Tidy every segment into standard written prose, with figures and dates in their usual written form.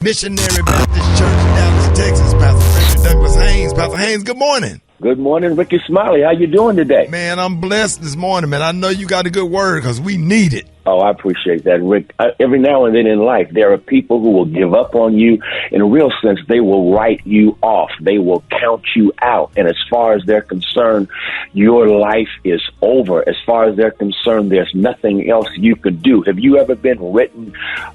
Missionary Baptist Church in Dallas, Texas. Pastor Frederick Douglass Haynes. Pastor Haynes, good morning. Good morning, Rickey Smiley. How you doing today? Man, I'm blessed this morning, man. I know you got a good word because we need it. Oh, I appreciate that, Rick. Every now and then in life, there are people who will give up on you. In a real sense, they will write you off. They will count you out. And as far as they're concerned, your life is over. As far as they're concerned, there's nothing else you could do. Have you ever been written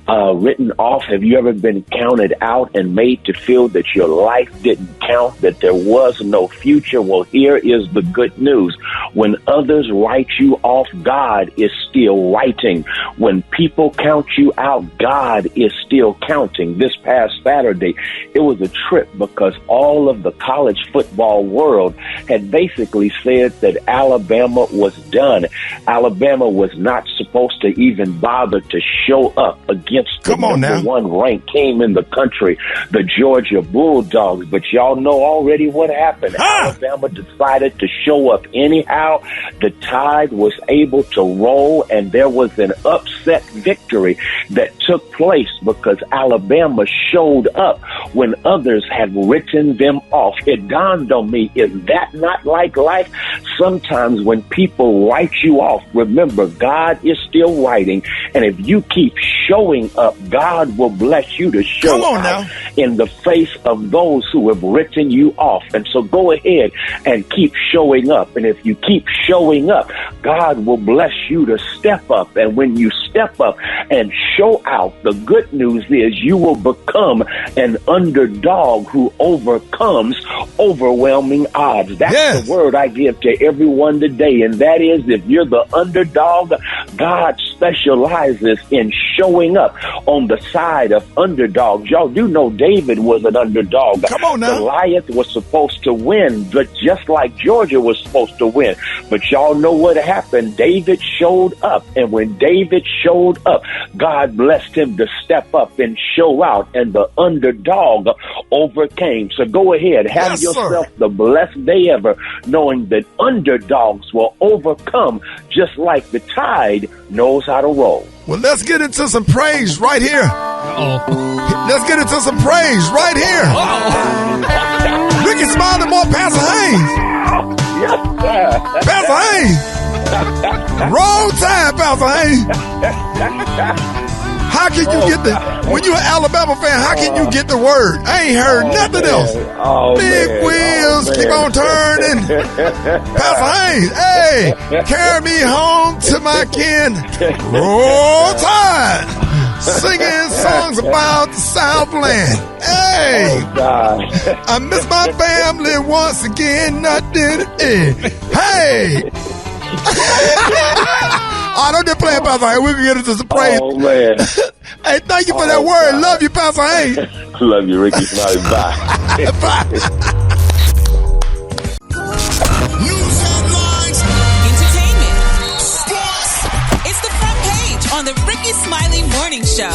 off? Have you ever been counted out and made to feel that your life didn't count, that there was no future? Well, here is the good news. When others write you off, God is still writing. When people count you out, God is still counting. This past Saturday, it was a trip because all of the college football world had basically said that Alabama was done. Alabama was not supposed to even bother to show up against the number one ranked team in the country, the Georgia Bulldogs. But y'all know already what happened. Alabama decided to show up anyhow. The tide was able to roll, and there was an upset victory that took place because Alabama showed up when others had written them off. It dawned on me, is that not like life? Sometimes when people write you off, remember, God is still writing, and if you keep showing up, God will bless you to show up in the face of those who have written you off. And so go ahead and keep showing up, and if you keep showing up, God will bless you to step up. And when you step up and show out, the good news is you will become an underdog who overcomes overwhelming odds. That's the word I give to everyone today, and that is, if you're the underdog, God specializes in showing up on the side of underdogs. Y'all do know David was an underdog. Come on now. Goliath was supposed to win, but just like Georgia was supposed to win. But y'all know what happened. David showed up, and when David showed up, God blessed him to step up and show out, and the underdog overcame. So go ahead, have yourself the blessed day ever, knowing that underdogs will overcome just like the tide knows how to roll. Well, let's get into some praise right here. Let's get into some praise right here. Rickey Smiley, more Pastor Haynes. Yes, sir. Pastor Haynes. Wrong time, Pastor Haynes. How can you get when you're an Alabama fan, how can you get the word? I ain't heard nothing else. Big wheels, keep on turning. Pastor Haynes, hey, carry me home to my kin. Roll Tide. Singing songs about the Southland. Hey, I miss my family once again. I did it. Hey. I don't just play Pastor Haynes. We can get into some praise. Oh, man. Hey, thank you for that word. Love you, Pastor Haynes. Love you, Rickey Smiley. Bye. Bye. News headlines, entertainment, sports. It's the front page on the Rickey Smiley Morning Show.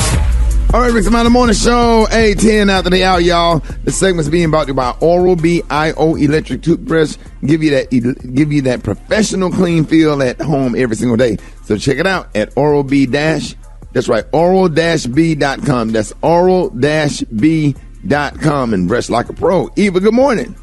All right, Rickey Smiley Morning Show, 8:10 after the hour, y'all. The segment's being brought to you by Oral-B IO electric toothbrush. Give you that professional clean feel at home every single day. So check it out at Oral-B that's right, oral-b.com. That's oral-b.com, and brush like a pro. Eva, good morning.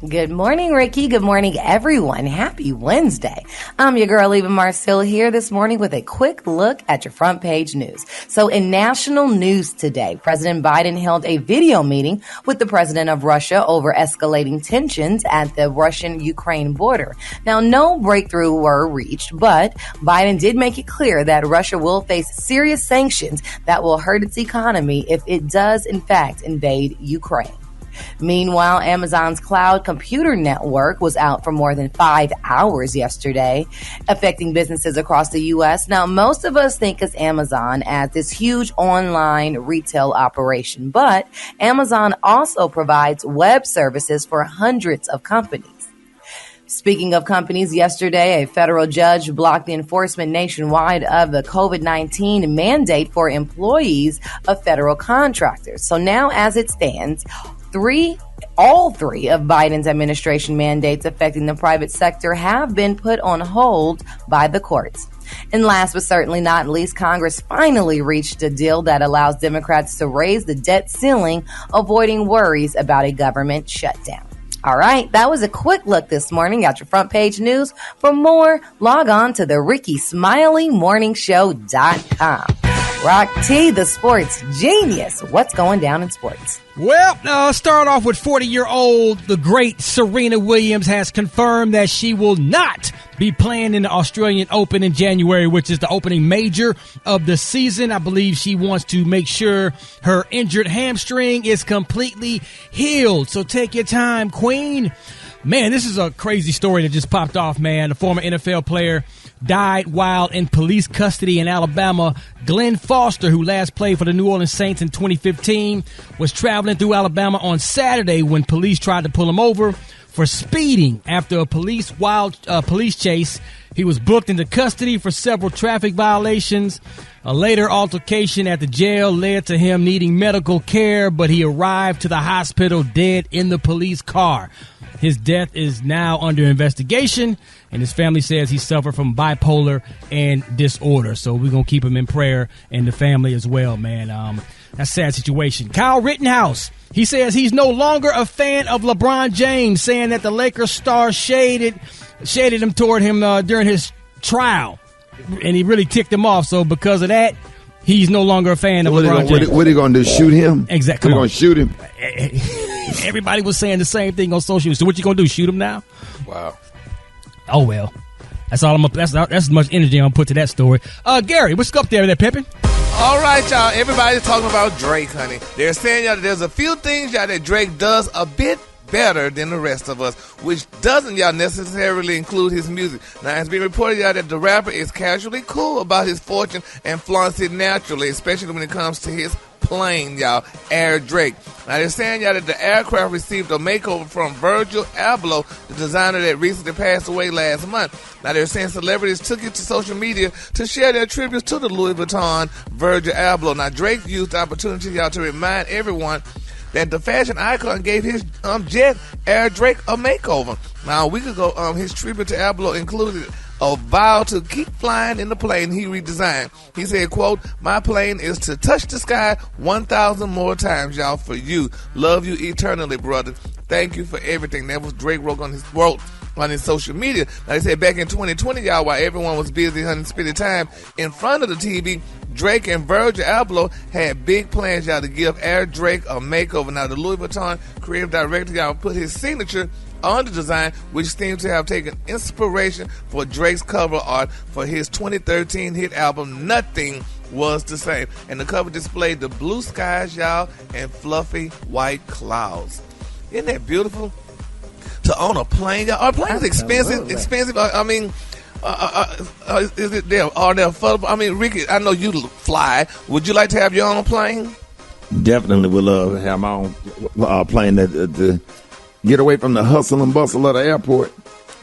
Good morning, Ricky. Good morning, everyone. Happy Wednesday. I'm your girl, Eva Marcel, here this morning with a quick look at your front page news. So in national news today, President Biden held a video meeting with the president of Russia over escalating tensions at the Russian-Ukraine border. Now, no breakthrough were reached, but Biden did make it clear that Russia will face serious sanctions that will hurt its economy if it does, in fact, invade Ukraine. Meanwhile, Amazon's cloud computer network was out for more than 5 hours yesterday, affecting businesses across the U.S. Now, most of us think of Amazon as this huge online retail operation, but Amazon also provides web services for hundreds of companies. Speaking of companies, yesterday, a federal judge blocked the enforcement nationwide of the COVID-19 mandate for employees of federal contractors. So now, as it stands, all three of Biden's administration mandates affecting the private sector have been put on hold by the courts. And last but certainly not least, Congress finally reached a deal that allows Democrats to raise the debt ceiling, avoiding worries about a government shutdown. All right, that was a quick look this morning at your front page news. For more, log on to the Rickey Smiley Morning Show.com. Rock T, the sports genius. What's going down in sports? Well, start off with 40-year-old, the great Serena Williams has confirmed that she will not be playing in the Australian Open in January, which is the opening major of the season. I believe she wants to make sure her injured hamstring is completely healed. So take your time, Queen. Man, this is a crazy story that just popped off, man. The former NFL player died while in police custody in Alabama. Glenn Foster, who last played for the New Orleans Saints in 2015, was traveling through Alabama on Saturday when police tried to pull him over for speeding after a police chase. He was booked into custody for several traffic violations. A later altercation at the jail led to him needing medical care, but he arrived to the hospital dead in the police car. His death is now under investigation, and his family says he suffered from bipolar and disorder. So we're going to keep him in prayer, and the family as well, man. That's a sad situation. Kyle Rittenhouse, he says he's no longer a fan of LeBron James, saying that the Lakers star shaded him toward him during his trial, and he really ticked him off. So because of that, he's no longer a fan of LeBron James. What are you going to do, shoot him? Exactly. We're going to shoot him? Everybody was saying the same thing on social media. So what you going to do, shoot him now? Wow. Oh, well. That's as much energy I'm going to put to that story. Gary, what's up there pimping? All right, y'all. Everybody's talking about Drake, honey. They're saying, y'all, that there's a few things, y'all, that Drake does a bit better than the rest of us, which doesn't, y'all, necessarily include his music. Now, it's been reported, y'all, that the rapper is casually cool about his fortune and flaunts it naturally, especially when it comes to his plane, y'all, Air Drake. Now, they're saying, y'all, that the aircraft received a makeover from Virgil Abloh, the designer that recently passed away last month. Now, they're saying celebrities took it to social media to share their tributes to the Louis Vuitton Virgil Abloh. Now, Drake used the opportunity, y'all, to remind everyone that the fashion icon gave his jet, Air Drake, a makeover. Now, a week ago, his tribute to Abloh included a vow to keep flying in the plane he redesigned. He said, quote, "My plane is to touch the sky 1,000 more times, y'all, for you. Love you eternally, brother. Thank you for everything." That was Drake wrote on his social media. Now, they said back in 2020, y'all, while everyone was busy spending time in front of the TV, Drake and Virgil Abloh had big plans, y'all, to give Air Drake a makeover. Now, the Louis Vuitton creative director, y'all, put his signature on the design, which seems to have taken inspiration for Drake's cover art for his 2013 hit album, Nothing Was the Same. And the cover displayed the blue skies, y'all, and fluffy white clouds. Isn't that beautiful? To own a plane, y'all. Are planes expensive? I mean, is it there? Are there affordable? I mean, Ricky, I know you fly. Would you like to have your own plane? Definitely would love to have my own plane to get away from the hustle and bustle of the airport.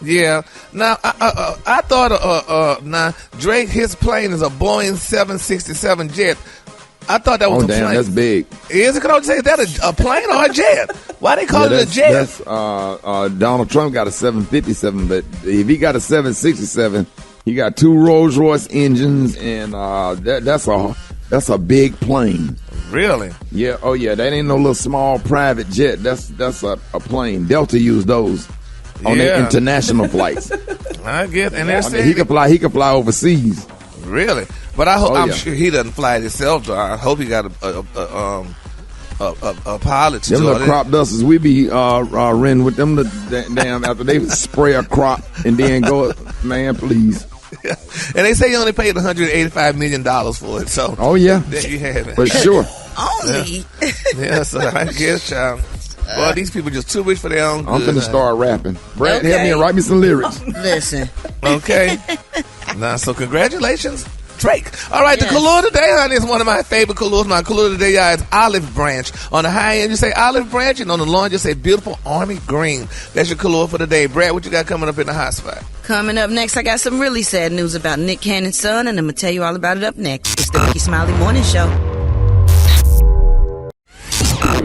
Yeah. Now, I thought, now, Drake, his plane is a Boeing 767 jet. I thought that was a plane. Oh, damn, that's big. Is it? Can I say, is that a plane or a jet? Why they call it a jet? That's, Donald Trump got a 757, but if he got a 767, he got 2 Rolls-Royce engines, and that's a big plane. Really? Yeah. Oh, yeah. That ain't no little small private jet. That's a plane. Delta used those on their international flights. I guess. And they're saying he can fly overseas. Really? But I'm sure he doesn't fly it himself. So I hope he got a pilot. Them little crop dusters, we be renting with them damn after they spray a crop and then go, man, please. And they say he only paid $185 million for it. So there you have it. For sure. Only. Yeah, so I guess, child. Boy, these people just too rich for their own good. I'm finna start rapping. Brad, help me and write me some lyrics. Listen. Okay. Now, so congratulations, Drake. All right, yes. The color today, honey, is one of my favorite colors. My color today, y'all, is olive branch. On the high end, you say olive branch, and on the low end, you say beautiful army green. That's your color for the day. Brad, what you got coming up in the hot spot? Coming up next, I got some really sad news about Nick Cannon's son, and I'm going to tell you all about it up next. It's the Rickey Smiley Morning Show.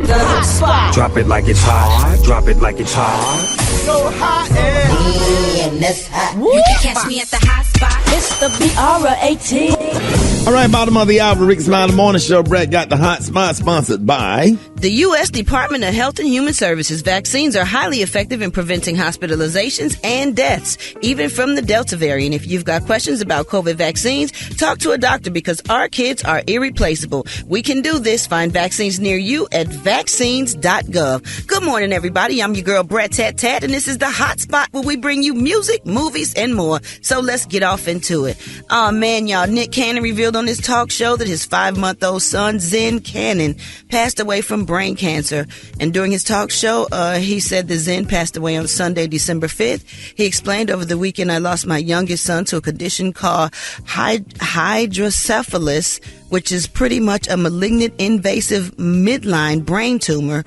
The hot spot. Drop it like it's hot. Drop it like it's hot. So hot and that's hot. You can catch me at the hot spot. It's the BR18. All right, bottom of the hour, Rickey Smiley Morning Show. Brett got the hot spot, sponsored by the U.S. Department of Health and Human Services. Vaccines are highly effective in preventing hospitalizations and deaths, even from the Delta variant. If you've got questions about COVID vaccines, talk to a doctor because our kids are irreplaceable. We can do this. Find vaccines near you at vaccines.gov. Good morning, everybody. I'm your girl, Brett Tat Tat, and this is the hot spot where we bring you music, movies, and more. So let's get off into it. Oh, man, y'all. Nick Cannon revealed on his talk show that his 5-month-old son, Zen Cannon, passed away from brain cancer. And during his talk show, he said that Zen passed away on Sunday, December 5th. He explained, over the weekend, I lost my youngest son to a condition called hydrocephalus, which is pretty much a malignant invasive midline brain tumor,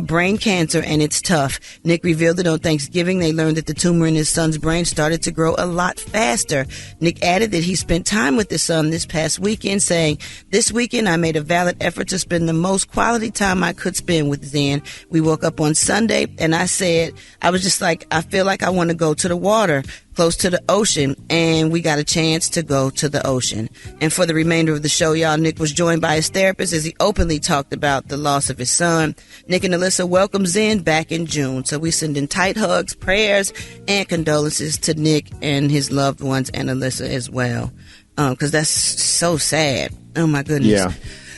brain cancer, and it's tough. Nick revealed that on Thanksgiving, they learned that the tumor in his son's brain started to grow a lot faster. Nick added that he spent time with his son this past weekend, saying, "This weekend, I made a valid effort to spend the most quality time I could spend with Zen. We woke up on Sunday, and I said, I was just like, I feel like I want to go to the water, close to the ocean, and we got a chance to go to the ocean." And for the remainder of the show, y'all, Nick was joined by his therapist as he openly talked about the loss of his son. Nick and Alyssa welcomed Zen back in June, so we send in tight hugs, prayers, and condolences to Nick and his loved ones and Alyssa as well, because that's so sad. Oh, my goodness. Yeah.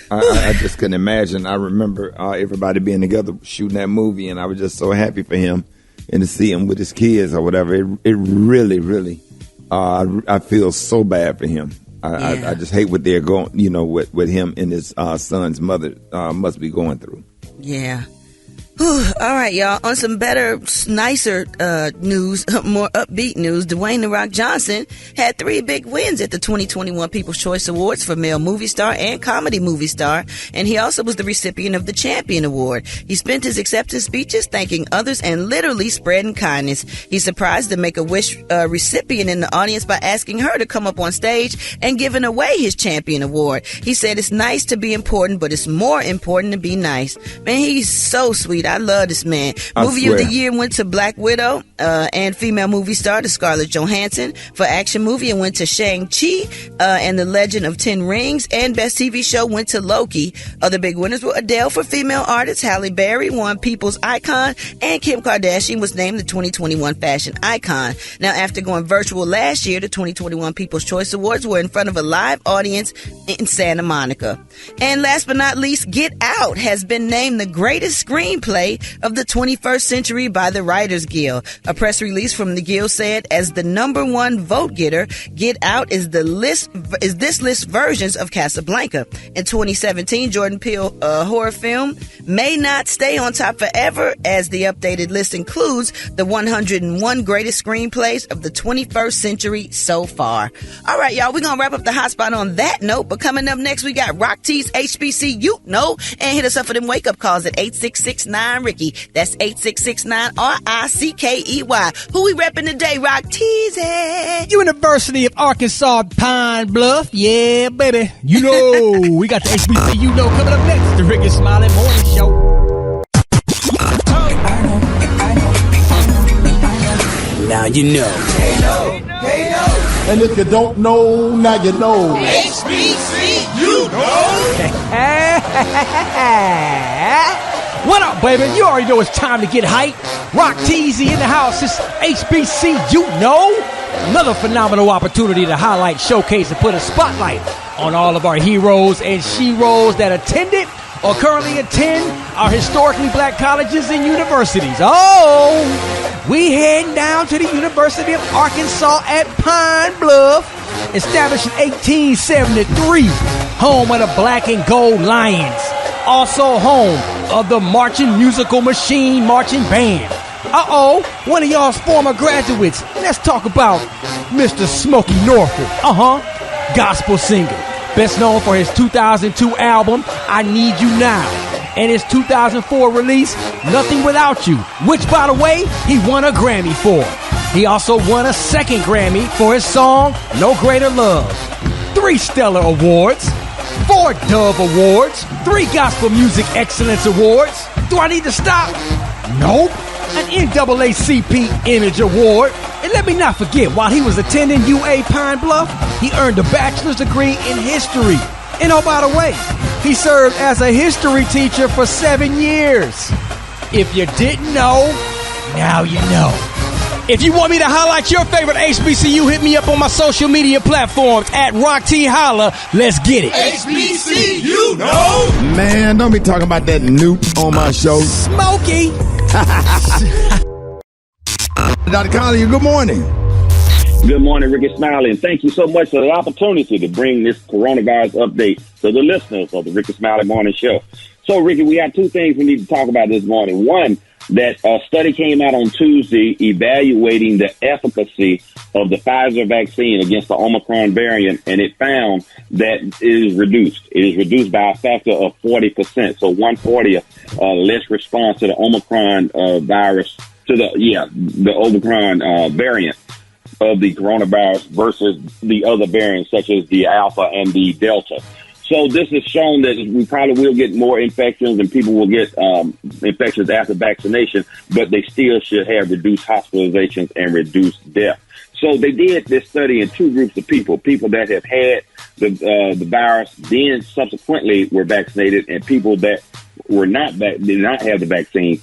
I just couldn't imagine. I remember everybody being together shooting that movie, and I was just so happy for him and to see him with his kids or whatever. It really, really, I feel so bad for him. I just hate what they're going, what him and his son's mother must be going through. Yeah. All right, y'all. On some better, nicer news, more upbeat news, Dwayne "The Rock" Johnson had 3 big wins at the 2021 People's Choice Awards for Male Movie Star and Comedy Movie Star, and he also was the recipient of the Champion Award. He spent his acceptance speeches thanking others and literally spreading kindness. He surprised the Make-A-Wish recipient in the audience by asking her to come up on stage and giving away his Champion Award. He said, "It's nice to be important, but it's more important to be nice." Man, he's so sweet. I love this man. Movie of the year went to Black Widow, and female movie star to Scarlett Johansson. For action movie, it went to Shang-Chi and the Legend of 10 Rings, and best TV show went to Loki. Other big winners were Adele for female artist, Halle Berry won People's Icon, and Kim Kardashian was named the 2021 Fashion Icon. Now, after going virtual last year, the 2021 People's Choice Awards were in front of a live audience in Santa Monica. And last but not least, Get Out has been named the greatest screenplay of the 21st century by the Writers Guild. A press release from the Guild said, as the #1 vote getter, Get Out is this list's versions of Casablanca. In 2017, Jordan Peele horror film may not stay on top forever, as the updated list includes the 101 greatest screenplays of the 21st century so far. All right, y'all, we're going to wrap up the hotspot on that note, but coming up next, we got Rock T's HBCU, and hit us up for them wake-up calls at 866-9-RICKY. That's 866-9-RICKEY. Who we repping today, Rock Teasy? University of Arkansas, Pine Bluff. Yeah, baby. We got the HBCU coming up next. The Rickey Smiley Morning Show. Now you know. And if you don't know, now you know. HBCU, What up, baby? You already know it's time to get hype. Rock Teasy in the house. It's HBCU, Another phenomenal opportunity to highlight, showcase, and put a spotlight on all of our heroes and sheroes that attended or currently attend our historically black colleges and universities. We heading down to the University of Arkansas at Pine Bluff, established in 1873, home of the Black and Gold Lions, also home of the Marching Musical Machine Marching Band. One of y'all's former graduates. Let's talk about Mr. Smokey Norfolk. Gospel singer. Best known for his 2002 album, I Need You Now, and his 2004 release, Nothing Without You, which, by the way, he won a Grammy for. He also won a second Grammy for his song, No Greater Love. 3 Stellar Awards. 4 Dove Awards, 3 Gospel Music Excellence Awards. Do I need to stop? Nope. An NAACP Image Award. And let me not forget, while he was attending UA Pine Bluff, he earned a bachelor's degree in history. And oh, by the way, he served as a history teacher for 7 years. If you didn't know, now you know. If you want me to highlight your favorite HBCU, hit me up on my social media platforms at RockTHolla. Let's get it. HBCU, no! Man, don't be talking about that newt on my show. Smokey. Dr. Collier, good morning. Good morning, Rickey Smiley, and thank you so much for the opportunity to bring this coronavirus update to the listeners of the Rickey Smiley Morning Show. So, Ricky, we got 2 things we need to talk about this morning. One, that a study came out on Tuesday evaluating the efficacy of the Pfizer vaccine against the Omicron variant, and it found that it is reduced. It is reduced by a factor of 40%, so 1/40 less response to the Omicron virus, to the Omicron variant of the coronavirus versus the other variants such as the Alpha and the Delta. So this has shown that we probably will get more infections and people will get infections after vaccination, but they still should have reduced hospitalizations and reduced death. So they did this study in 2 groups of people that have had the virus, then subsequently were vaccinated, and people that were not did not have the vaccine.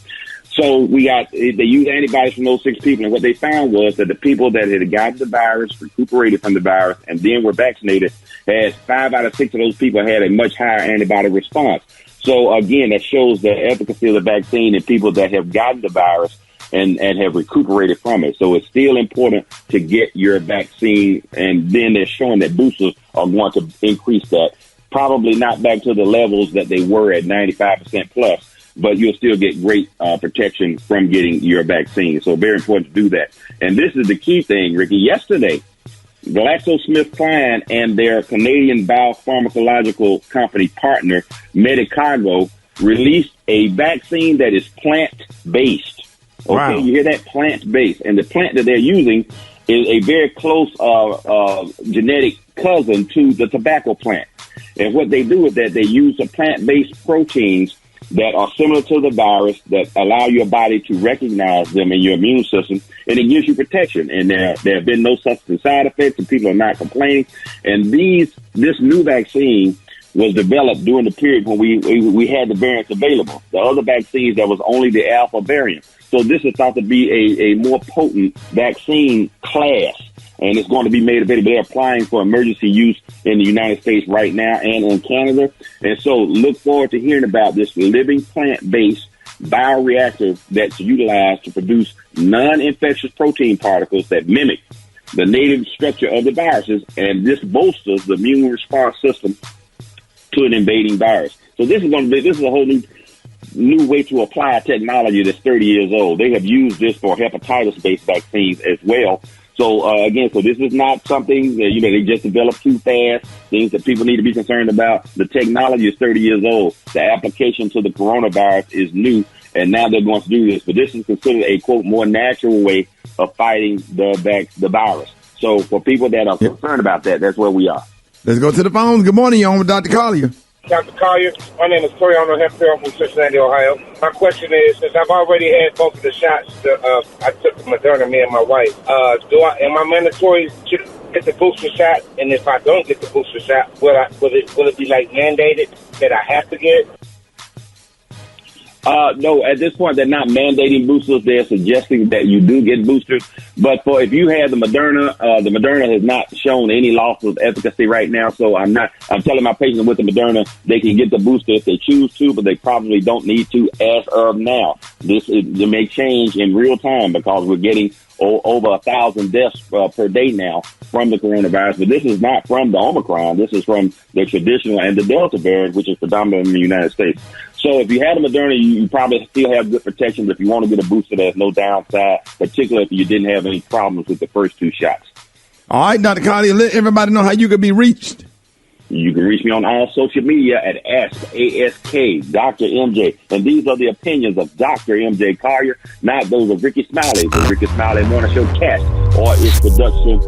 So they used antibodies from those 6 people, and what they found was that the people that had gotten the virus, recuperated from the virus, and then were vaccinated, had 5 out of 6 of those people had a much higher antibody response. So again, that shows the efficacy of the vaccine in people that have gotten the virus and have recuperated from it. So it's still important to get your vaccine, and then they're showing that boosters are going to increase that. Probably not back to the levels that they were at 95% plus, but you'll still get great protection from getting your vaccine. So very important to do that. And this is the key thing, Ricky. Yesterday, GlaxoSmithKline and their Canadian biopharmacological company partner, Medicago, released a vaccine that is plant-based. Okay, wow. You hear that? Plant-based. And the plant that they're using is a very close genetic cousin to the tobacco plant. And what they do is that they use the plant-based proteins that are similar to the virus that allow your body to recognize them in your immune system, and it gives you protection. And there have been no substantive side effects, and people are not complaining. And this new vaccine was developed during the period when we had the variants available. The other vaccines, there was only the Alpha variant. So this is thought to be a more potent vaccine class, and it's going to be made available. They're applying for emergency use in the United States right now and in Canada. And so look forward to hearing about this living plant-based bioreactor that's utilized to produce non-infectious protein particles that mimic the native structure of the viruses, and this bolsters the immune response system to an invading virus. So this is a whole new way to apply technology that's 30 years old. They have used this for hepatitis-based vaccines as well. So again, this is not something that, they just developed too fast, things that people need to be concerned about. The technology is 30 years old. The application to the coronavirus is new, and now they're going to do this. But this is considered a, quote, more natural way of fighting the virus. So for people that are concerned about that, that's where we are. Let's go to the phones. Good morning, you're on with Dr. Collier. Dr. Collier, my name is Corey. I'm from Cincinnati, Ohio. My question is, since I've already had both of the shots, I took the Moderna, me and my wife. Am I mandatory to get the booster shot? And if I don't get the booster shot, will it be like mandated that I have to get it? No, at this point, they're not mandating boosters. They're suggesting that you do get boosters. But if you have the Moderna has not shown any loss of efficacy right now. So I'm telling my patients with the Moderna, they can get the booster if they choose to, but they probably don't need to as of now. It may change in real time because we're getting over 1,000 deaths per day now from the coronavirus. But this is not from the Omicron. This is from the traditional and the Delta variant, which is predominant in the United States. So if you had a Moderna, you probably still have good protection. But if you want to get a booster, there's no downside, particularly if you didn't have any problems with the first 2 shots. All right, Dr. Collier, let everybody know how you can be reached. You can reach me on all social media at ASK Dr. MJ. And these are the opinions of Dr. MJ Collier, not those of Rickey Smiley, the Rickey Smiley Morning Show cast or its production.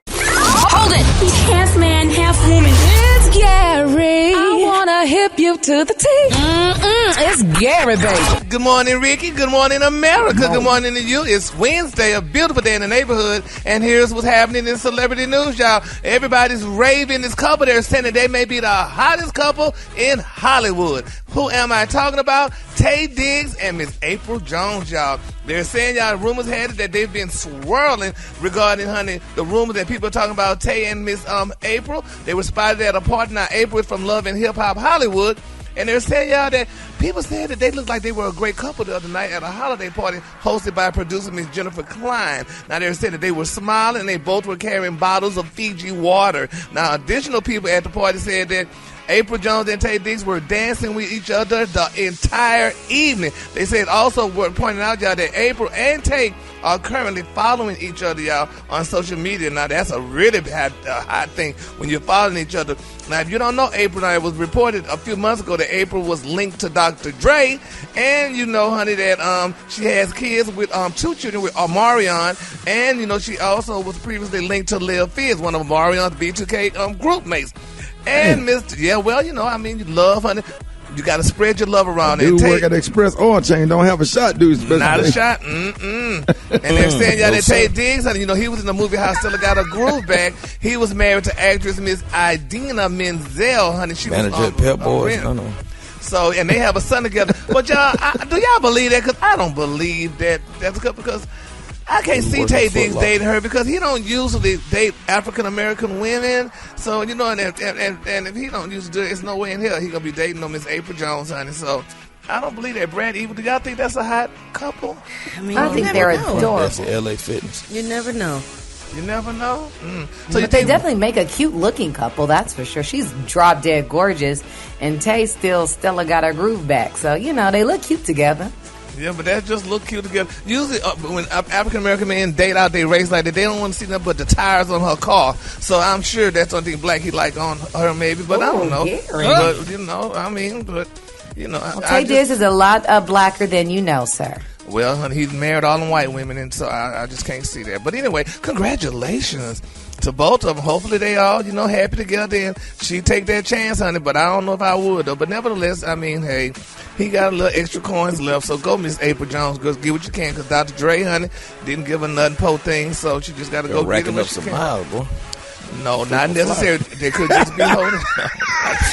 Hold it! He's half man, half woman. It's Gary. gonna hip you to the T. It's Gary, baby. Good morning, Ricky. Good morning, America. Good morning to you. It's Wednesday, a beautiful day in the neighborhood, and here's what's happening in celebrity news, y'all. Everybody's raving this couple. They're saying that they may be the hottest couple in Hollywood. Who am I talking about? Tay Diggs and Miss April Jones, y'all. They're saying, y'all, rumors had it that they've been swirling regarding, honey, the rumors that people are talking about Tay and Miss April. They were spotted at a party. Now, April is from Love and Hip Hop Hollywood. And they're saying, y'all, that people said that they looked like they were a great couple the other night at a holiday party hosted by producer Miss Jennifer Klein. Now, they're saying that they were smiling and they both were carrying bottles of Fiji water. Now, additional people at the party said that April Jones and Tay Diggs were dancing with each other the entire evening. They said also were pointing out, y'all, that April and Tay are currently following each other, y'all, on social media. Now, that's a really hot thing when you're following each other. Now, if you don't know April, now, it was reported a few months ago that April was linked to Dr. Dre. And you know, honey, that she has kids with 2 children with Omarion. And, you know, she also was previously linked to Lil Fizz, one of Omarion's B2K group mates. And Mr. Yeah, well, you know, I mean, you love, honey. You got to spread your love around. Dude work at Express Oil Chain don't have a shot, dude. Not a shot. And they're saying, y'all, that Tay Diggs, honey, you know, he was in the movie How Stella Got Her Groove Back. He was married to actress Miss Idina Menzel, honey. She manager was at Pep Boys. I know. So, and they have a son together. But y'all, do y'all believe that? Because I don't believe that. That's good because I can't see Tay Diggs dating her because he don't usually date African American women. So, you know, and if he don't usually do it, there's no way in hell he gonna be dating no Miss April Jones, honey. So I don't believe that. Brad Evil, do y'all think that's a hot couple? I mean, I think they're adorable. That's LA Fitness. You never know. You never know. So they definitely make a cute looking couple, that's for sure. She's drop dead gorgeous, and Tay Stella got her groove back. So, you know, they look cute together. Yeah, but that just look cute together. Usually, when African American men date out their race like that, they don't want to see nothing but the tires on her car. So I'm sure that's something black he like on her, maybe. But I don't know. But you know, I mean, but you know, Tay Diggs is a lot blacker than you know, sir. Well, honey, he's married all them white women, and so I just can't see that. But anyway, congratulations to both of them. Hopefully they all, you know, happy together, and she take that chance, honey. But I don't know if I would, though. But nevertheless, I mean, hey, he got a little extra coins left, so go, Miss April Jones. Go get what you can, because Dr. Dre, honey, didn't give her nothing po thing, so she just got to go get it what she can. Miles, boy. No, not necessarily. They could just be holding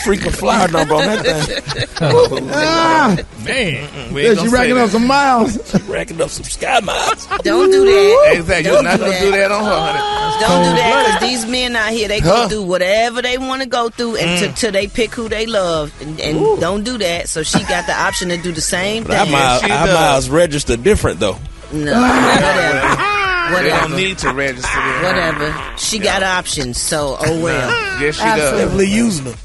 freaking flyer number on that thing. Man, she racking up some miles. She racking up some sky miles. Don't do that. Exactly. You're not going to do that on her, honey. Don't do that, because these men out here, they go through whatever they want to go through until they pick who they love. And don't do that. So she got the option to do the same thing. Our miles register different, though. No, whatever. They don't need to register them. Whatever. She got options, so oh well. Yes, she does. Definitely using them.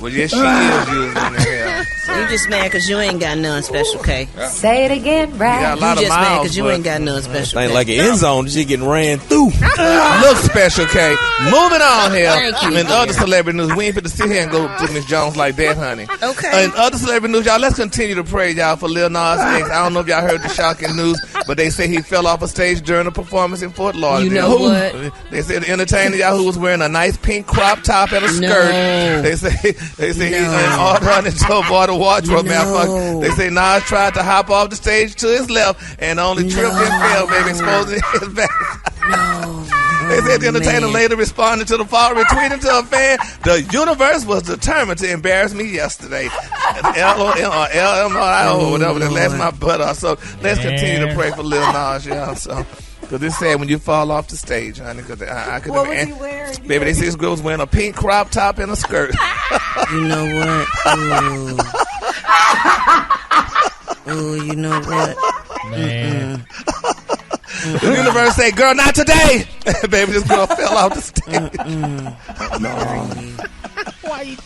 Well, yes, she is using them. You just mad because you ain't got none special, K. Say it again, right? You just mad because you ain't got none special, K. Ain't like an end zone, she getting ran through. Look, Special K. Moving on here. Thank you. In other celebrity news, we ain't fit to sit here and go to Miss Jones like that, honey. Okay. In other celebrity news, y'all, let's continue to pray, y'all, for Lil Nas X. I don't know if y'all heard the shocking news, but they say he fell off a stage during a performance in Fort Lauderdale. You know what? They said the entertainer, y'all, who was wearing a nice pink crop top and a skirt. They say he's all running to avoid a wardrobe malfunction. They say Nas tried to hop off the stage to his left and only tripped and fell, baby, exposing his back. They said the entertainer later responded to the fall, retweeting to a fan, "The universe was determined to embarrass me yesterday." LMRIO, whatever, that laughed my butt off. So let's continue to pray for Lil Nas, y'all. So, because it's sad when you fall off the stage, honey. Because I could what was he wearing? Baby, they say this girl was wearing a pink crop top and a skirt. You know what? Ooh, you know what? Man. The universe say, "Girl, not today." Baby, this girl fell off the stage. Why you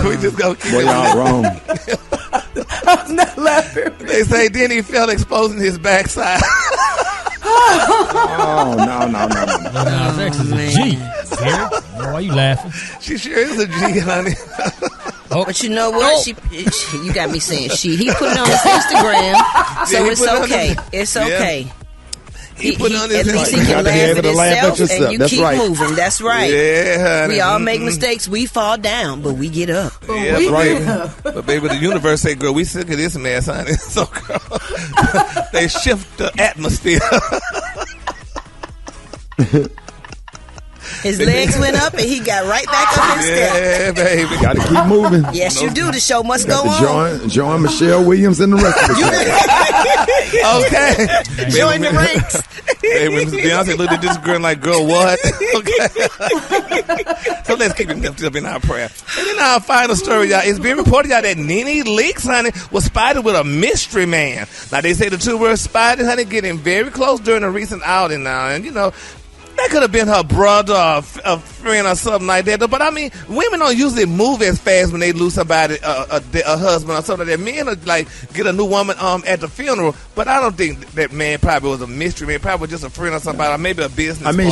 we just gonna keep Boy, y'all wrong. I'm not laughing. They say then he fell exposing his backside. Oh, no. Nas X is a G. Here? Why you laughing? She sure is a G, honey. But you know what? She, you got me saying she. He put it on his Instagram, so it's okay. It's okay. He put on his at least he You can gotta be able to laugh at himself, yourself. and you That's keep right. moving. That's right. Yeah, honey. We all make mistakes. We fall down, but we get up. Yeah, baby. But baby, the universe say, girl, we sick of this mess, honey. So, girl, they shift the atmosphere. His legs went up, and he got right back up in step. Yeah, baby. Got to keep moving. Yes, you do. The show must go Got on. to join Michelle Williams and the rest of the team. Okay. Join the ranks. Hey, when Beyonce looked at this girl and like, girl, what? Okay. So let's keep him lifted up in our prayer. And then our final story, y'all. It's being reported, y'all, that Nene Leakes, honey, was spotted with a mystery man. Now, they say the two were spotted, honey, getting very close during a recent outing now. And, you know, that could have been her brother or a friend or something like that. But, I mean, women don't usually move as fast when they lose somebody, a husband or something like that. Men are like, get a new woman at the funeral. But I don't think that man probably was a mystery man. Probably was just a friend or somebody, or maybe a business partner.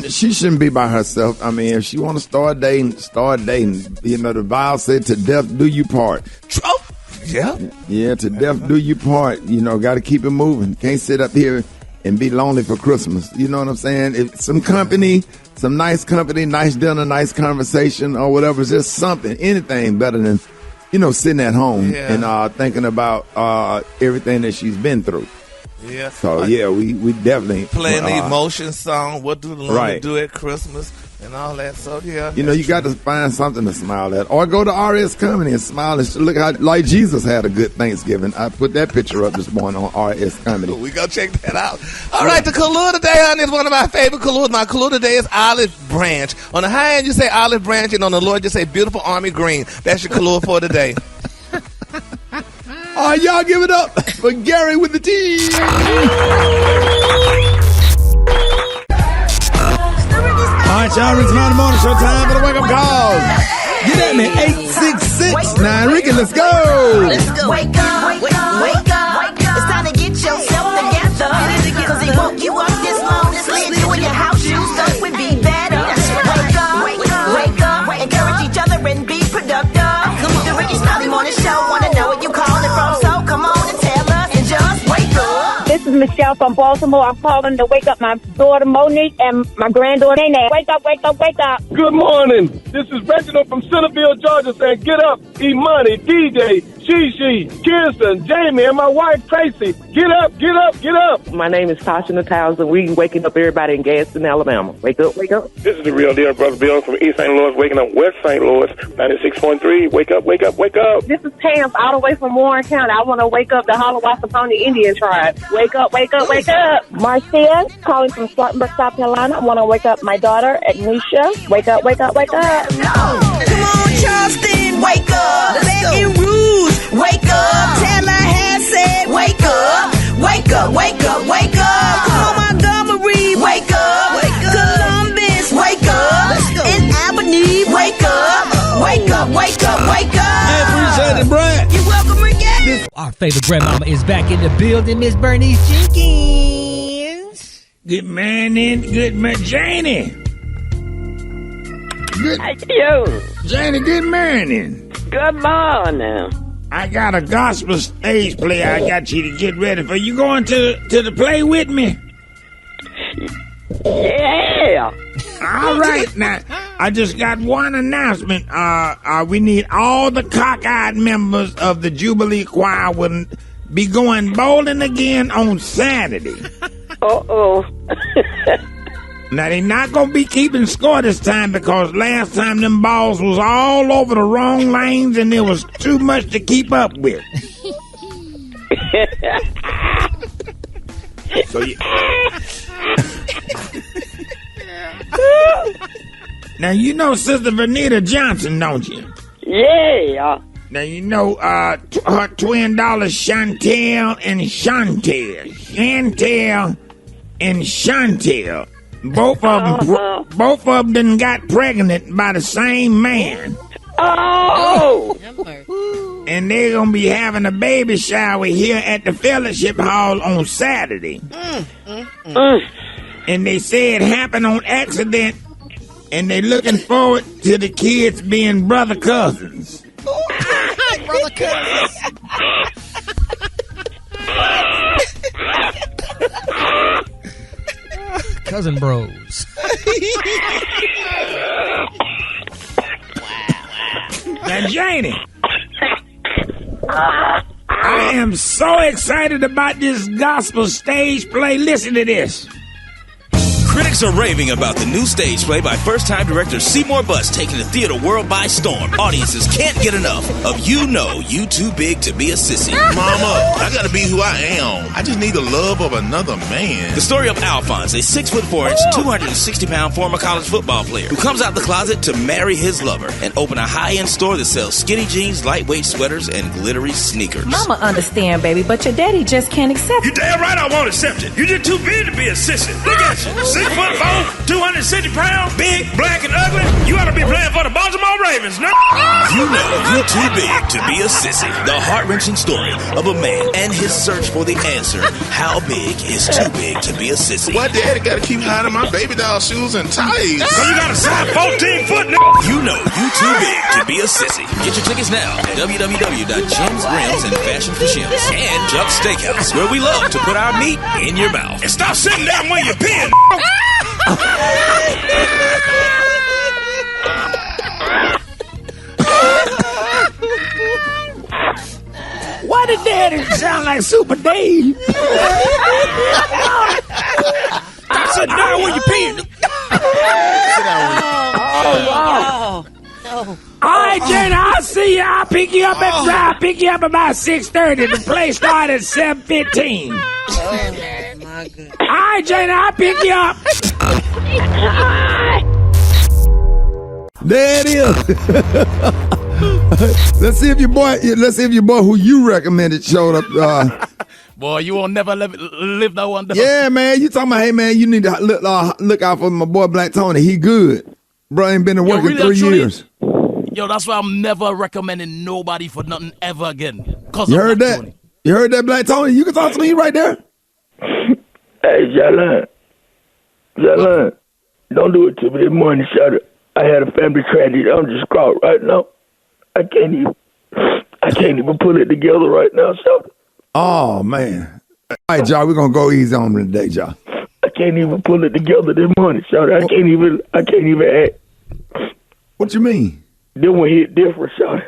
she shouldn't be by herself. I mean, if she want to start dating, start dating. You know, the Bible said, to death do you part. Oh, yeah. Yeah, to death do you part. You know, got to keep it moving. Can't sit up here and be lonely for Christmas. You know what I'm saying? If some company, some nice company, nice dinner, nice conversation or whatever, just something, anything better than, you know, sitting at home and thinking about everything that she's been through. Yeah. So, yeah, we definitely. Playing the emotion song, what do the lonely Right. do at Christmas and all that. So, yeah. You know, you got to find something to smile at. Or go to RS Comedy and smile and look how, like Jesus had a good Thanksgiving. I put that picture up this morning on RS Comedy. We go check that out. All right, the Kahlua today, honey, is one of my favorite Kahluas. My Kahlua today is olive branch. On the high end, you say olive branch, and on the low end, you say beautiful army green. That's your Kahlua for today. All right, y'all give it up for Gary with the T. All right, y'all, Rickey Smiley Morning Show, time for the wake-up call. Get at me, 866-9 Rickey, let's go. Let's go. Wake up, wake up, wake up. It's time to get yourself together. Because he woke you up this long, this late, doing your house shoes up would be better. Wake up, wake up, encourage each other and be productive. The Rickey Smiley Morning Show, wanna know where you calling from, so come on and tell us and just wake up. This is Michelle from Baltimore. I'm calling to wake up my daughter Monique and my granddaughter Nene. Wake up, wake up, wake up. Good morning. This is Reginald from Centerville, Georgia, saying get up, E-Money, DJ, Gigi, Kirsten, Jamie, and my wife Tracy. Get up, get up, get up. My name is Tasha Natals, and we waking up everybody in Gadsden, Alabama. Wake up, wake up. This is the real deal, Brother Bill from East St. Louis, waking up West St. Louis, 96.3. Wake up, wake up, wake up. This is Pam all the way from Warren County. I want to wake up the Hollowasaponi Indian tribe. Wake up, wake up, wake up. Marcia, calling from Spartanburg, South Carolina. I want to wake up my daughter, Agnesha. Wake up, wake up, wake up. Come on, Charleston, wake up. Baton Rouge, wake up. Tallahassee said, wake up. Wake up, wake up, wake up. Come on, Montgomery, wake up. Columbus, wake up. And Albany, wake up. Wake up, wake up, wake up. Appreciate it, Brad. You're welcome, Rickey. Our favorite grandmama is back in the building, Miss Bernice Jenkins. Good morning, good morning, Janie. Good, you. Janie, good morning. Good morning. I got a gospel stage play I got you to get ready for. You going to the play with me? Yeah. All right, now, I just got one announcement. We need all the cockeyed members of the Jubilee Choir will be going bowling again on Saturday. Uh-oh. Now, they not going to be keeping score this time because last time them balls was all over the wrong lanes and there was too much to keep up with. So now, you know Sister Vernita Johnson, don't you? Yeah. Now, you know her twin daughters, Chantel and Chantel. Chantel and Chantel. Both of them done got pregnant by the same man. Oh! And they're going to be having a baby shower here at the Fellowship Hall on Saturday. And they say it happened on accident, and they're looking forward to the kids being brother cousins. Brother cousins. Cousin Bros. Now, Janie, I am so excited about this gospel stage play. Listen to this. Critics are raving about the new stage play by first-time director Seymour Butts taking the theater world by storm. Audiences can't get enough of You Know You Too Big to Be a Sissy. Mama, I gotta be who I am. I just need the love of another man. The story of Alphonse, a 6'4", 260-pound former college football player who comes out the closet to marry his lover and open a high-end store that sells skinny jeans, lightweight sweaters, and glittery sneakers. Mama understand, baby, but your daddy just can't accept You it. damn right I won't accept it. You're just too big to be a sissy. Look at you. 6'4", 260 pounds, big, black, and ugly. You ought to be playing for the Baltimore Ravens, no? You Know You're Too Big to Be a Sissy. The heart-wrenching story of a man and his search for the answer. How big is too big to be a sissy? Why daddy gotta keep hiding my baby doll shoes and ties? So you got a size 14 foot, no? You Know You Too Big to Be a Sissy. Get your tickets now at www.Jim's Rims and Fashion for Shims and Chuck Steakhouse, where we love to put our meat in your mouth. And stop sitting down when you're peeing. Why did daddy sound like Super Dave? Stop sitting down when you're peeing. All right, Jenny, I'll see you. I'll pick you up I'll pick you up about 6:30. The play started at 7:15. My goodness. All right, Jenny, I'll pick you up. There it is. Let's see if your boy who you recommended showed up. Boy, you won't never live no one. Yeah, man. You talking about, hey, man, you need to look out for my boy Black Tony. He good. Bro, ain't been to work in 3 years. Yo, that's why I'm never recommending nobody for nothing ever again. You heard that? Tony. You heard that, Black Tony? You can talk to me right there. Hey, Jalen, don't do it to me this morning, shut up. I had a family tragedy. I'm just caught right now. I can't even pull it together right now, shut. Oh man. All right, y'all, we're gonna go easy on me today, y'all. I can't even pull it together this morning, shut. I can't even act. What you mean? This one hit different, shut.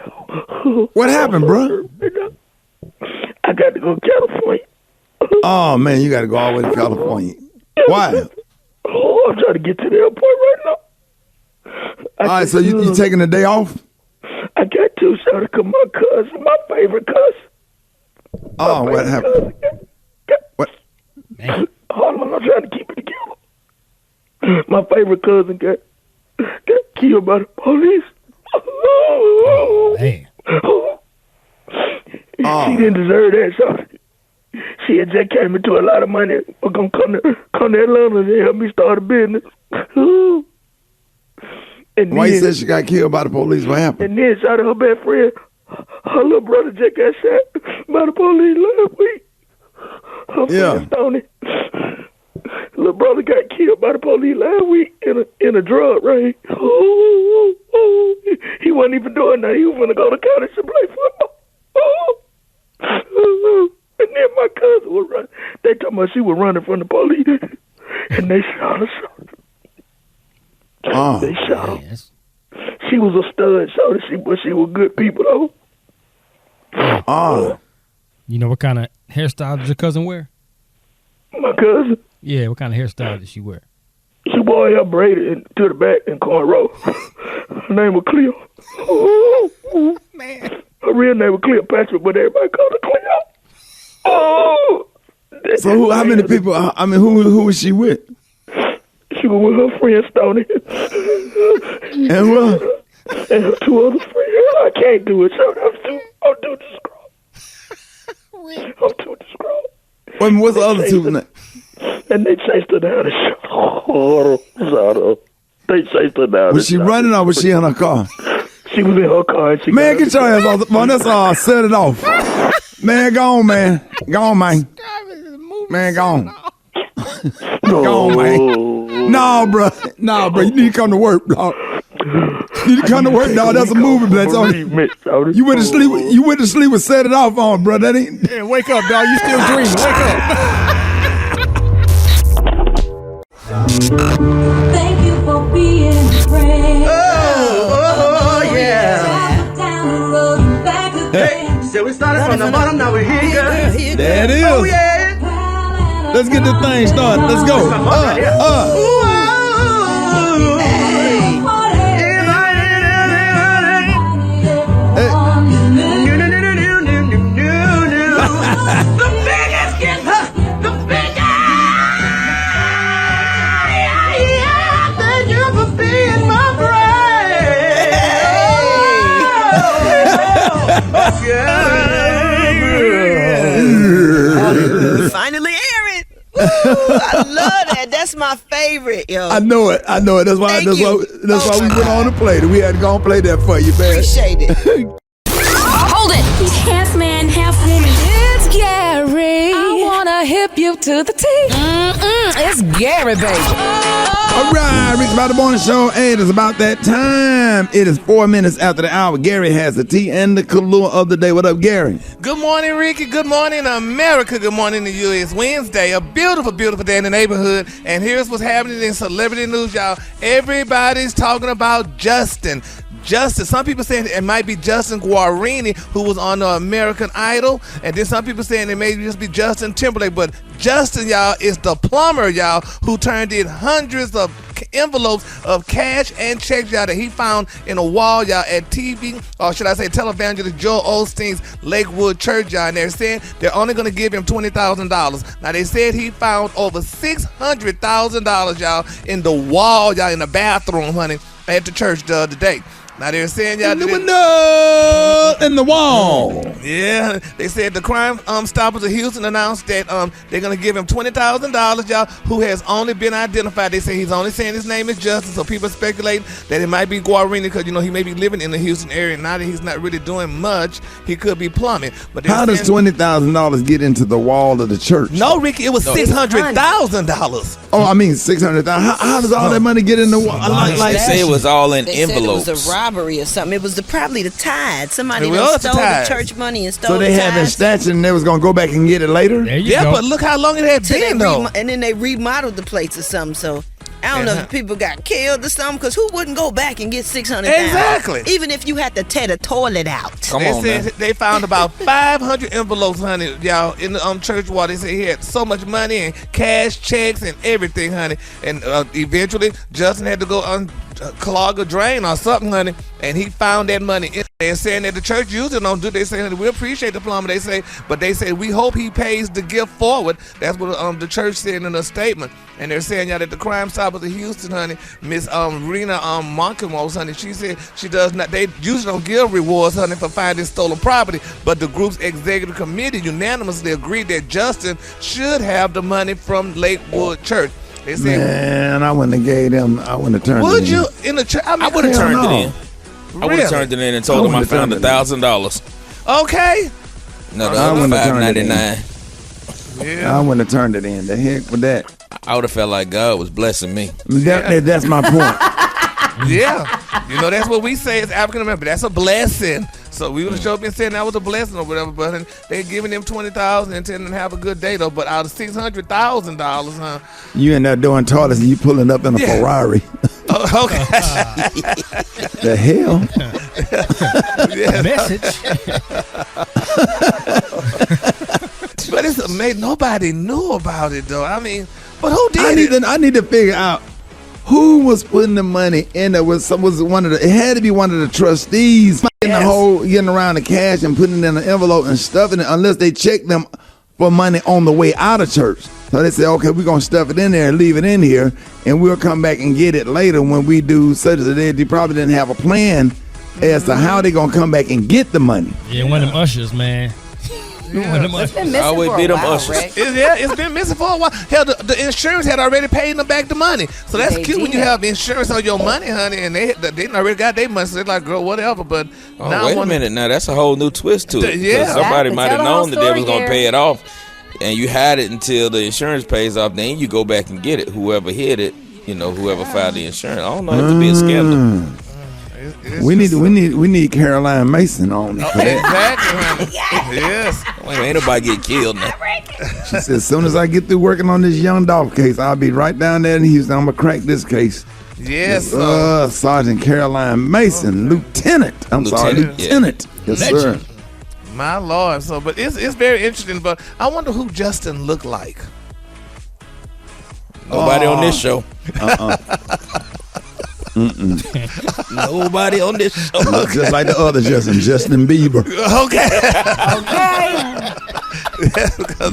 What happened, bro? I got to go to California. Oh man, you got to go all the way to California. Why? Oh, I'm trying to get to the airport right now. All right, so you taking a day off? I got to, so to come my cousin, my favorite cousin. Oh, what happened? What? Hold on, I'm trying to keep it together. My favorite cousin got killed by the police. Oh, man. She didn't deserve that, so she had just came into a lot of money. We're going to come to Atlanta and help me start a business. And why you said she got killed by the police? What happened? And then shot her best friend. Her little brother just got shot by the police last week. Her friend Stoney. Little brother got killed by the police last week in a drug raid. He wasn't even doing that. He was going to go to college to play football. And then my cousin was running. They told me she was running from the police. And they shot her. Oh, they shot her. She was a stud, but she was good people, though. Oh. You know what kind of hairstyle does your cousin wear? My cousin? Yeah, what kind of hairstyle does she wear? She wore her braided to the back and cornrow. Her name was Cleo. Oh, man. Her real name was Cleopatra, but everybody called her Cleo. Oh. So how many people, who was she with? She was with her friend Stoney. And what? And her two other friends. I can't do it, so I'm too distraught. I'm too distraught. Wait, what's the other two? And they chased her down and shot her. They chased her down. Was she running or was she in her car? She was in her car. And man, get your ass off the phone. That's all. Set it off. Man, go on, man. Go on, man. Man, go on. Go on, man. No, bro. No, bro. You need to come to work, dog. You need to come to work, dog. That's a movie, bro. You went to sleep. You went to sleep and set it off on, bro. That ain't. Yeah, wake up, dog. You still dreaming. Wake up. Thank you for being a friend. Oh, yeah. Down the road and back again. So we started from the bottom, now we're here, girl. There it is. Oh, yeah. Let's get this thing started. Let's go. Finally airing. Ooh, I love that. That's my favorite, yo. I know it. That's why. That's why we went on to play it. We had to go and play that for you, man. Appreciate it. Hold it. Half man, half woman. It's Gary. I wanna hip you to the T. It's Gary, baby. All right, Rickey Smiley Morning Show. Hey, it is about that time. It is 4 minutes after the hour. Gary has the tea and the Kahlua of the day. What up, Gary? Good morning, Ricky. Good morning, America. Good morning to you. It's Wednesday, a beautiful, beautiful day in the neighborhood. And here's what's happening in celebrity news, y'all. Everybody's talking about Justin. Some people saying it might be Justin Guarini, who was on American Idol, and then some people saying it may just be Justin Timberlake. But Justin, y'all, is the plumber, y'all, who turned in hundreds of envelopes of cash and checks, y'all, that he found in a wall, y'all, at TV, or should I say televangelist Joel Osteen's Lakewood Church, y'all. And they're saying they're only going to give him $20,000. Now, they said he found over $600,000, y'all, in the wall, y'all, in the bathroom, honey, at the church the other day. Now they're saying, y'all, in the window, in the wall. Yeah, they said the Crime Stoppers of Houston announced that they're gonna give him $20,000, y'all, who has only been identified. They say he's only saying his name is Justin, so people speculate that it might be Guarini because he may be living in the Houston area. Now that he's not really doing much, he could be plumbing. But how does $20,000 get into the wall of the church? No, Ricky, it was $600,000. Oh, I mean $600,000. How does all that money get in the wall? They say it was all in envelopes. It was a robbery or something. It was probably the tithe. Somebody stole the church money and stole the tithe. So they had that stats and they was going to go back and get it later? Yeah, but look how long it had been, though. And then they remodeled the place or something, so I don't know if people got killed or something, because who wouldn't go back and get $600,000? Exactly. Even if you had to tear the toilet out. They said they found about 500 envelopes, honey, y'all, in the church wall. They said he had so much money and cash, checks, and everything, honey. And eventually, Justin had to go clog a drain or something, honey, and he found that money. They're saying that the church usually don't do. They say, honey, we appreciate the plumber. They say, but they say we hope he pays the gift forward. That's what the church said in a statement. And they're saying, y'all, that the Crime Stoppers of Houston, honey, Miss Rena Monkenwos, honey, she said she does not. They usually don't give rewards, honey, for finding stolen property. But the group's executive committee unanimously agreed that Justin should have the money from Lakewood Church. They said, man, I wouldn't have gave them. I wouldn't have turned it in. Would you in the church? I would have turned it in. Really? I would have turned it in and told them I found $1,000. Okay. No, that was $5.99. Yeah. I wouldn't have turned it in. The heck with that. I would have felt like God was blessing me. That's my point. Yeah. That's what we say as African American. That's a blessing. So we would have sure been saying that was a blessing or whatever, but they're giving them $20,000 and telling them to have a good day, though. But out of $600,000, huh? You end up doing toilets and you pulling up in a Ferrari. Oh, okay. The hell? Message. But it's amazing. Nobody knew about it, though. I mean, but who did I need to figure out who was putting the money in there. It had to be one of the trustees getting around the cash and putting it in an envelope and stuffing it, unless they checked them for money on the way out of church. So they say, okay, we're going to stuff it in there and leave it in here, and we'll come back and get it later when we do such as that. They probably didn't have a plan as to how they're going to come back and get the money. Yeah, one of them ushers, man. It's been missing for a while, Rick. It's been missing for a while. Hell, the insurance had already paid them back the money. So that's cute when you have insurance on your money, honey, and they already got their money. So they're like, girl, whatever. But now wait a minute. Now, that's a whole new twist to it. Yeah. Somebody might have known that they was going to pay it off, and you had it until the insurance pays off. Then you go back and get it. Whoever hit it, whoever filed the insurance. I don't know. It could be a scandal. We need Caroline Mason on for that. Exactly, honey. Yes. Well, ain't nobody get killed now. She said, as soon as I get through working on this Young Dolph case, I'll be right down there in Houston. I'm going to crack this case. Yes. Sergeant Caroline Mason, Lieutenant. Lieutenant. Yes, sir. My Lord. So, but it's very interesting. But I wonder who Justin looked like. Nobody on this show. Nobody on this show. Look just like the other Justin Bieber. Okay.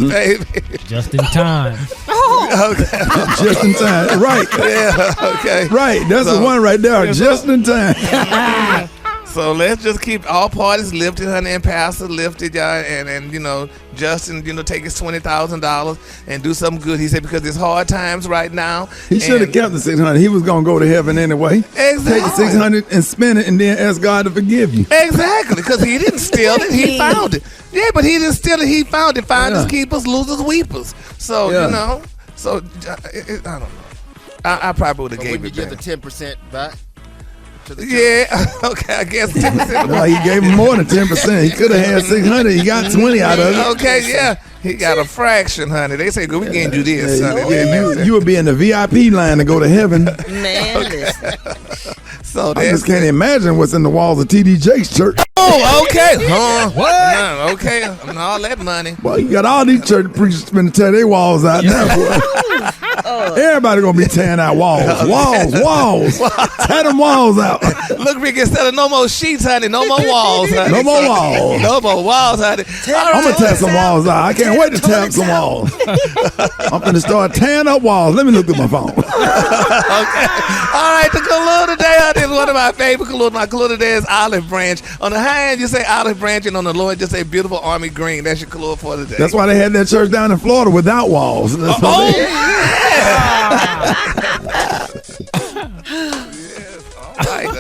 Baby. Just in time. Okay. Just in time. Right. Yeah. Okay. Right. That's the one right there. Just in time. So let's just keep all parties lifted, honey, and Pastor lifted, y'all, and you know, Justin, you know, take his $20,000 and do something good. He said because it's hard times right now. He should have kept the $600. He was gonna go to heaven anyway. Exactly. Take the $600 and spend it, and then ask God to forgive you. Exactly, because he didn't steal it. He found it. Yeah, but he didn't steal it. He found it. Finders keepers, losers weepers. So you know, so I don't know. I probably would have gave it back. Give the 10% back. Yeah, okay, I guess 10%. No, he gave him more than 10%. He could have had $600. He got 20 out of it. Okay, yeah. He got a fraction, honey. They say, "Go, we can't do this, honey." Yeah, you would be in the VIP line to go to heaven. Man, listen. So I just can't imagine what's in the walls of TD Jake's church. Oh, okay. What? Okay. All that money. Well, you got all these church preachers finna tear their walls out now, boy. Everybody gonna be tearing out walls. Walls. Tear them walls out. Look, Rick, instead of no more sheets, honey, no more walls, honey. No more walls. No more walls, honey. I'm gonna tear some walls out. I can't wait to tear up some walls. I'm gonna start tearing up walls. Let me look through my phone. Okay. All right, the color today, honey, is one of my favorite colors. My color today is olive branch. On the high end, you say olive branch, and on the low end, you say beautiful army green. That's your color for today. That's why they had that church down in Florida without walls.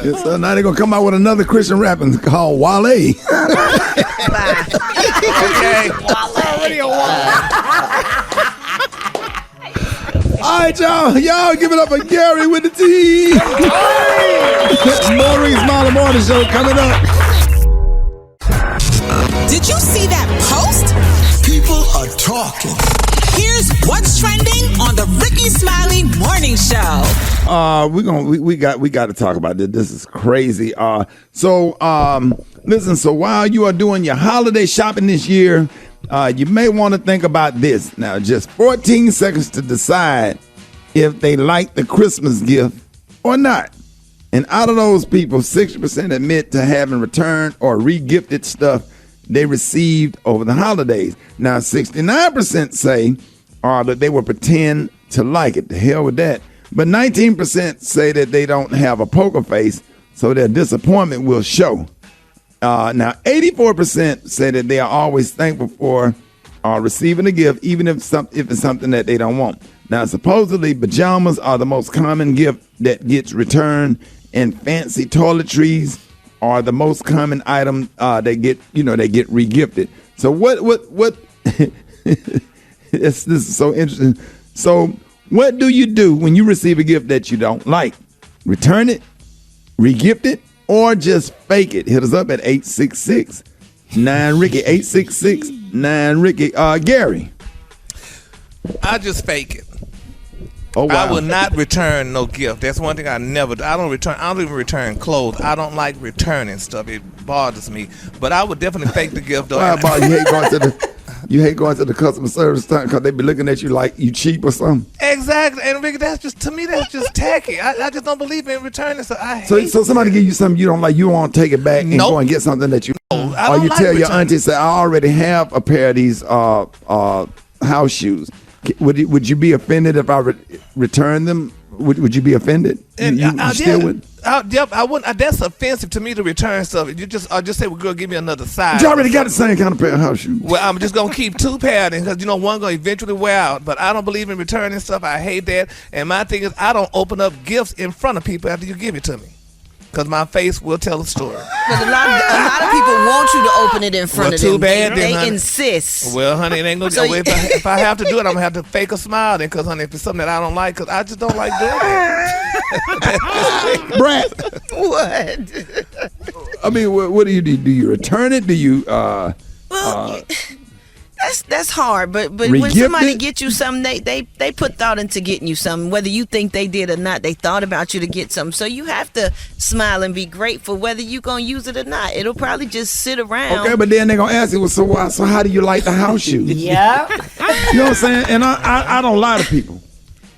Yes, so now they're gonna come out with another Christian rapping called Wale. Okay. Already a All right, y'all give it up for Gary with the T. More Rickey Smiley Morning Show coming up. Did you see that post? People are talking. Here's what's trending on the Rickey Smiley Morning Show. We got to talk about this. This is crazy. Listen. So while you are doing your holiday shopping this year, you may want to think about this. Now, just 14 seconds to decide if they like the Christmas gift or not. And out of those people, 60% admit to having returned or re-gifted stuff they received over the holidays. Now, 69% say that they will pretend to like it. The hell with that. But 19% say that they don't have a poker face, so their disappointment will show. Now, 84% say that they are always thankful for receiving a gift, even if it's something that they don't want. Now, supposedly, pajamas are the most common gift that gets returned, and fancy toiletries are the most common item they get re-gifted. So what this is so interesting. So what do you do when you receive a gift that you don't like? Return it, re-gift it, or just fake it? Hit us up at 866-9-RICKY, 866-9-RICKY. Gary. I just fake it. Oh, wow. I will not return no gift. That's one thing I never do. I don't even return clothes. I don't like returning stuff. It bothers me. But I would definitely fake the gift though. You hate going to the customer service because they be looking at you like you cheap or something. Exactly. And Ricky, that's just tacky. I just don't believe in returning stuff. So somebody give you something you don't like, you want to take it back and go and get something that you or you tell your auntie, say, I already have a pair of these house shoes. Would you be offended if I return them? Would you be offended? And you still would? Yep, I wouldn't. That's offensive to me to return stuff. I'll just say, well, girl, give me another size. You already got the same kind of pair of house shoes. Well, I'm just gonna keep two pairs because one gonna eventually wear out. But I don't believe in returning stuff. I hate that. And my thing is, I don't open up gifts in front of people after you give it to me. because my face will tell a story. But a lot of people want you to open it in front of them. Too bad, They honey. insist. Well, honey, it ain't gonna. If I have to do it, I'm gonna have to fake a smile. Then, because honey, if it's something that I don't like, because I just don't like doing it. Brad, what? I mean, what do you do? Do you return it? Do you? That's hard, but when somebody gets you something, they put thought into getting you something. Whether you think they did or not, they thought about you to get something. So you have to smile and be grateful, whether you gonna use it or not. It'll probably just sit around. Okay, but then they're gonna ask you, well, so how do you like the house shoes? Yeah. You know what I'm saying? And I don't lie to people.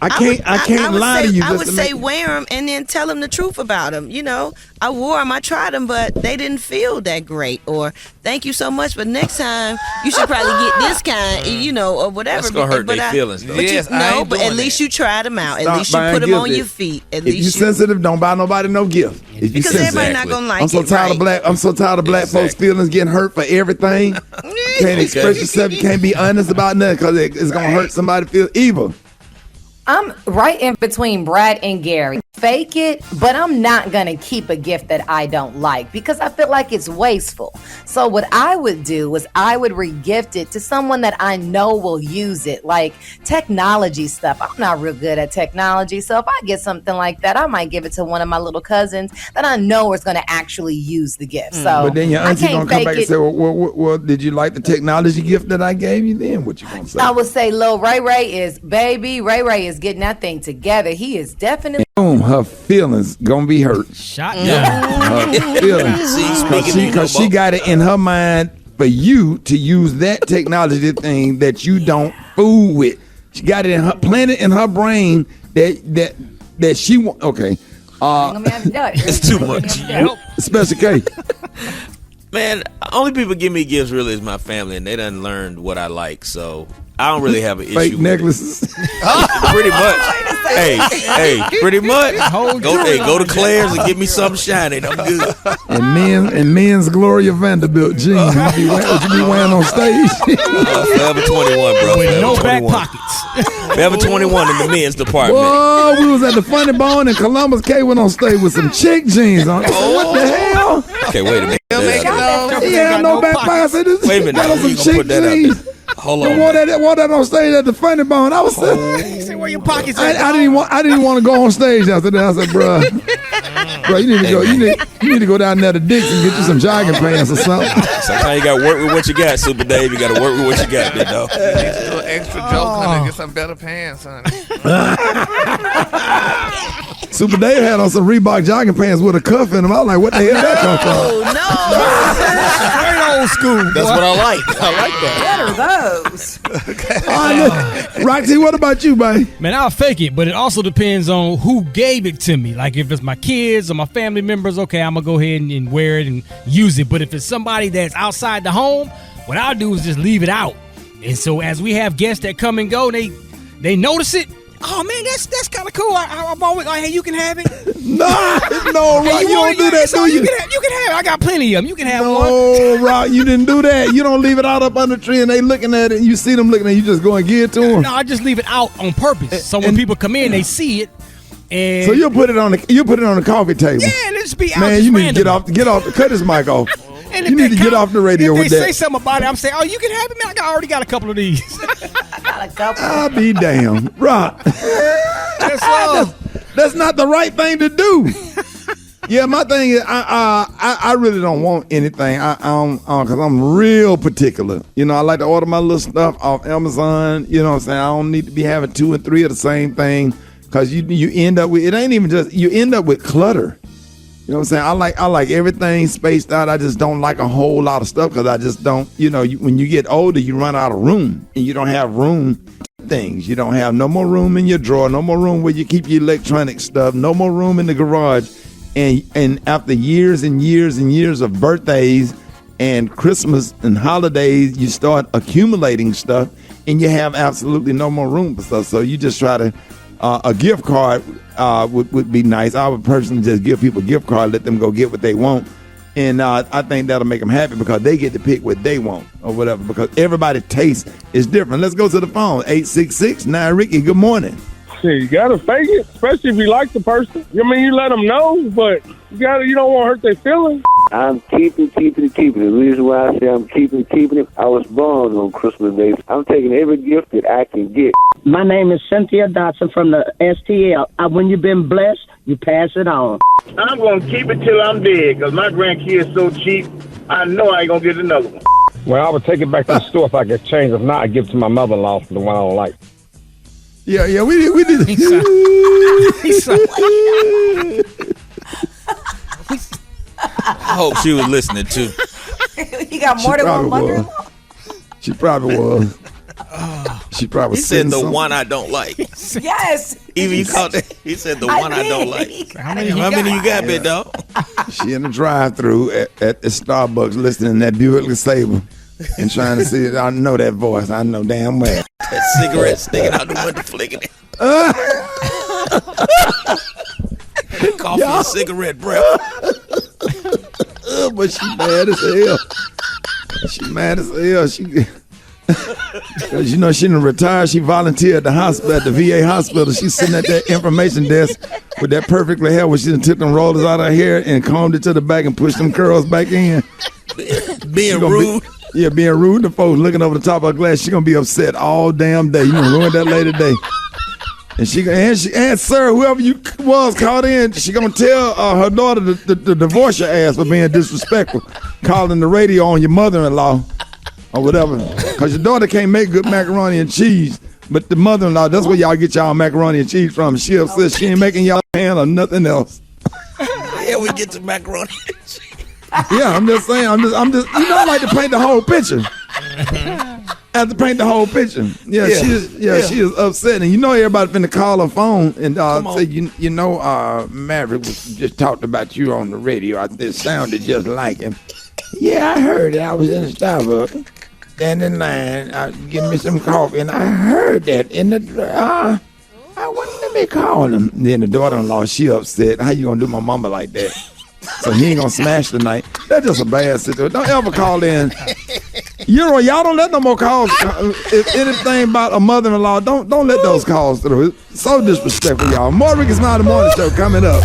I can't lie to you. I would say wear them and then tell them the truth about them. You know, I wore them, I tried them, but they didn't feel that great. Or thank you so much, but next time you should probably get this kind, you know, or whatever. That's gonna hurt their feelings, though. But at least you tried them out. At least you put them on your feet. At If least you sensitive, don't buy nobody no gift. If you Because everybody not gonna like I'm so it, tired right? of black. I'm so tired of black folks' feelings getting hurt for everything. Can't express yourself. You can't be honest about nothing because it's gonna hurt somebody to feel evil. I'm right in between Brad and Gary. Fake it, but I'm not going to keep a gift that I don't like because I feel like it's wasteful. So what I would do is I would re-gift it to someone that I know will use it, like technology stuff. I'm not real good at technology, so if I get something like that, I might give it to one of my little cousins that I know is going to actually use the gift. So But then your auntie going to come back and say, well, did you like the technology gift that I gave you then? What you going to say? I would say Lil Ray Ray is getting that thing together. He is definitely... Boom, her feelings gonna be hurt. Shot down. Her feelings. Because she got it in her mind for you to use that technology thing that you don't fool with. She got it in her, planted in her brain that she want. Okay. It's too much. Special K. Man, only people give me gifts really is my family, and they done learned what I like, so I don't really have an issue. Fake necklaces. Pretty much. Hey, pretty much. Go to Claire's and get me something shiny. I'm good. And men's Gloria Vanderbilt jeans. What you be wearing on stage? Forever 21, bro. With no back 21. pockets. Forever 21 in the men's department. Oh, we was at the Funny Bone and Columbus K went on stage with some chick jeans on. What the hell? Okay, wait a minute. He had no back pockets. Wait a minute. Got on some You gonna chick put that out jeans. there. Hold on. Wore that on stage at the Funny Bone. I was Say where your pockets at. I didn't even want to go on stage after that. I said, bro, you need to go. You need to go down there to Dick's and get you some jogging pants or something. Sometimes you got to work with what you got, Super Dave. You got to work with what you got, you know. You need to do an extra joke, honey, get some better pants, honey. Super Dave had on some Reebok jogging pants with a cuff in them. I was like, what the hell did that come from? Straight old school. That's what I like. I like that. What are those? Roxy, what about you, babe? Man, I'll fake it, but it also depends on who gave it to me. Like if it's my kids or my family members, okay, I'm going to go ahead and wear it and use it. But if it's somebody that's outside the home, what I'll do is just leave it out. And so as we have guests that come and go, they notice it. Oh man, that's kind of cool. I'm always like, hey, you can have it. No, Rock, you don't do that, do you? You can have it. I got plenty of them. You can have one. No, Rock, you didn't do that. You don't leave it out up under the tree and they looking at it and you see them looking at it, you just go and give it to them. No, I just leave it out on purpose. So when people come in, they see it. And so you'll put it on the coffee table. Yeah, and it's be out. Man, you need to get off. Cut his mic off. And you need to get off the radio with that. If they say something about it, I'm saying, oh, you can have it, man. I already got a couple of these. I got a couple. I'll be damned. Rock. That's not the right thing to do. Yeah, my thing is, I really don't want anything. Because I'm real particular. You know, I like to order my little stuff off Amazon. You know what I'm saying? I don't need to be having 2 and 3 of the same thing. Because you end up with, it ain't even just, you end up with clutter. You know what I'm saying? I like everything spaced out. I just don't like a whole lot of stuff because I just don't, when you get older, you run out of room. And you don't have room things. You don't have no more room in your drawer, no more room where you keep your electronic stuff, no more room in the garage. And after years and years and years of birthdays and Christmas and holidays, you start accumulating stuff and you have absolutely no more room for stuff. So you just try to, a gift card would be nice. I would personally just give people a gift card, let them go get what they want. And I think that'll make them happy because they get to pick what they want or whatever because everybody's taste is different. Let's go to the phone. 866-9-RICKY. Good morning. Shit, you gotta fake it, especially if you like the person. I mean, you let them know, but you don't want to hurt their feelings. I'm keeping it. The reason why I say I'm keeping it, I was born on Christmas Day. I'm taking every gift that I can get. My name is Cynthia Dotson from the STL. When you've been blessed, you pass it on. I'm going to keep it till I'm dead, because my grandkid's so cheap, I know I ain't going to get another one. Well, I would take it back to the store if I get change. If not, I give it to my mother-in-law for the one I don't like. Yeah, we did. I hope she was listening too. You got more than one mother-in-law? She probably was. She probably He said the one I don't like. Yes. Even you called it. He said the one I don't like. How many you got, big dog? She in the drive-thru at the Starbucks listening to that Buick LeSabre and trying to see it. I know that voice. I know damn well. That cigarette sticking out the window, flicking it. Coffee and cigarette breath. But she mad as hell. Because, she didn't retire. She volunteered at the hospital, at the VA hospital. She's sitting at that information desk with that perfectly hair where she done took them rollers out of her hair and combed it to the back and pushed them curls back in. Being rude. Being rude to folks looking over the top of her glass. She's going to be upset all damn day. You going to ruin that lady day. And sir, whoever you was called in, she gonna tell her daughter to divorce your ass for being disrespectful, calling the radio on your mother-in-law or whatever. Cause your daughter can't make good macaroni and cheese, but the mother-in-law, that's where y'all get y'all macaroni and cheese from. She upset she ain't making y'all pan or nothing else. Yeah, we get to macaroni and cheese. Yeah, I'm just saying. I'm just. I like to paint the whole picture. I have to paint the whole picture. She is upset, and everybody finna call her phone and say, Maverick just talked about you on the radio. It sounded just like him. Yeah, I heard it. I was in the Starbucks, standing in line, give me some coffee, and I heard that in the. Let me call him. Then the daughter-in-law, she upset. How you gonna do my mama like that? So he ain't gonna smash tonight. That's just a bad situation. Don't ever call in. Y'all don't let no more calls. If anything about a mother-in-law, don't let those calls through. It's so disrespectful, y'all. More Rickey Smiley Morning Show coming up.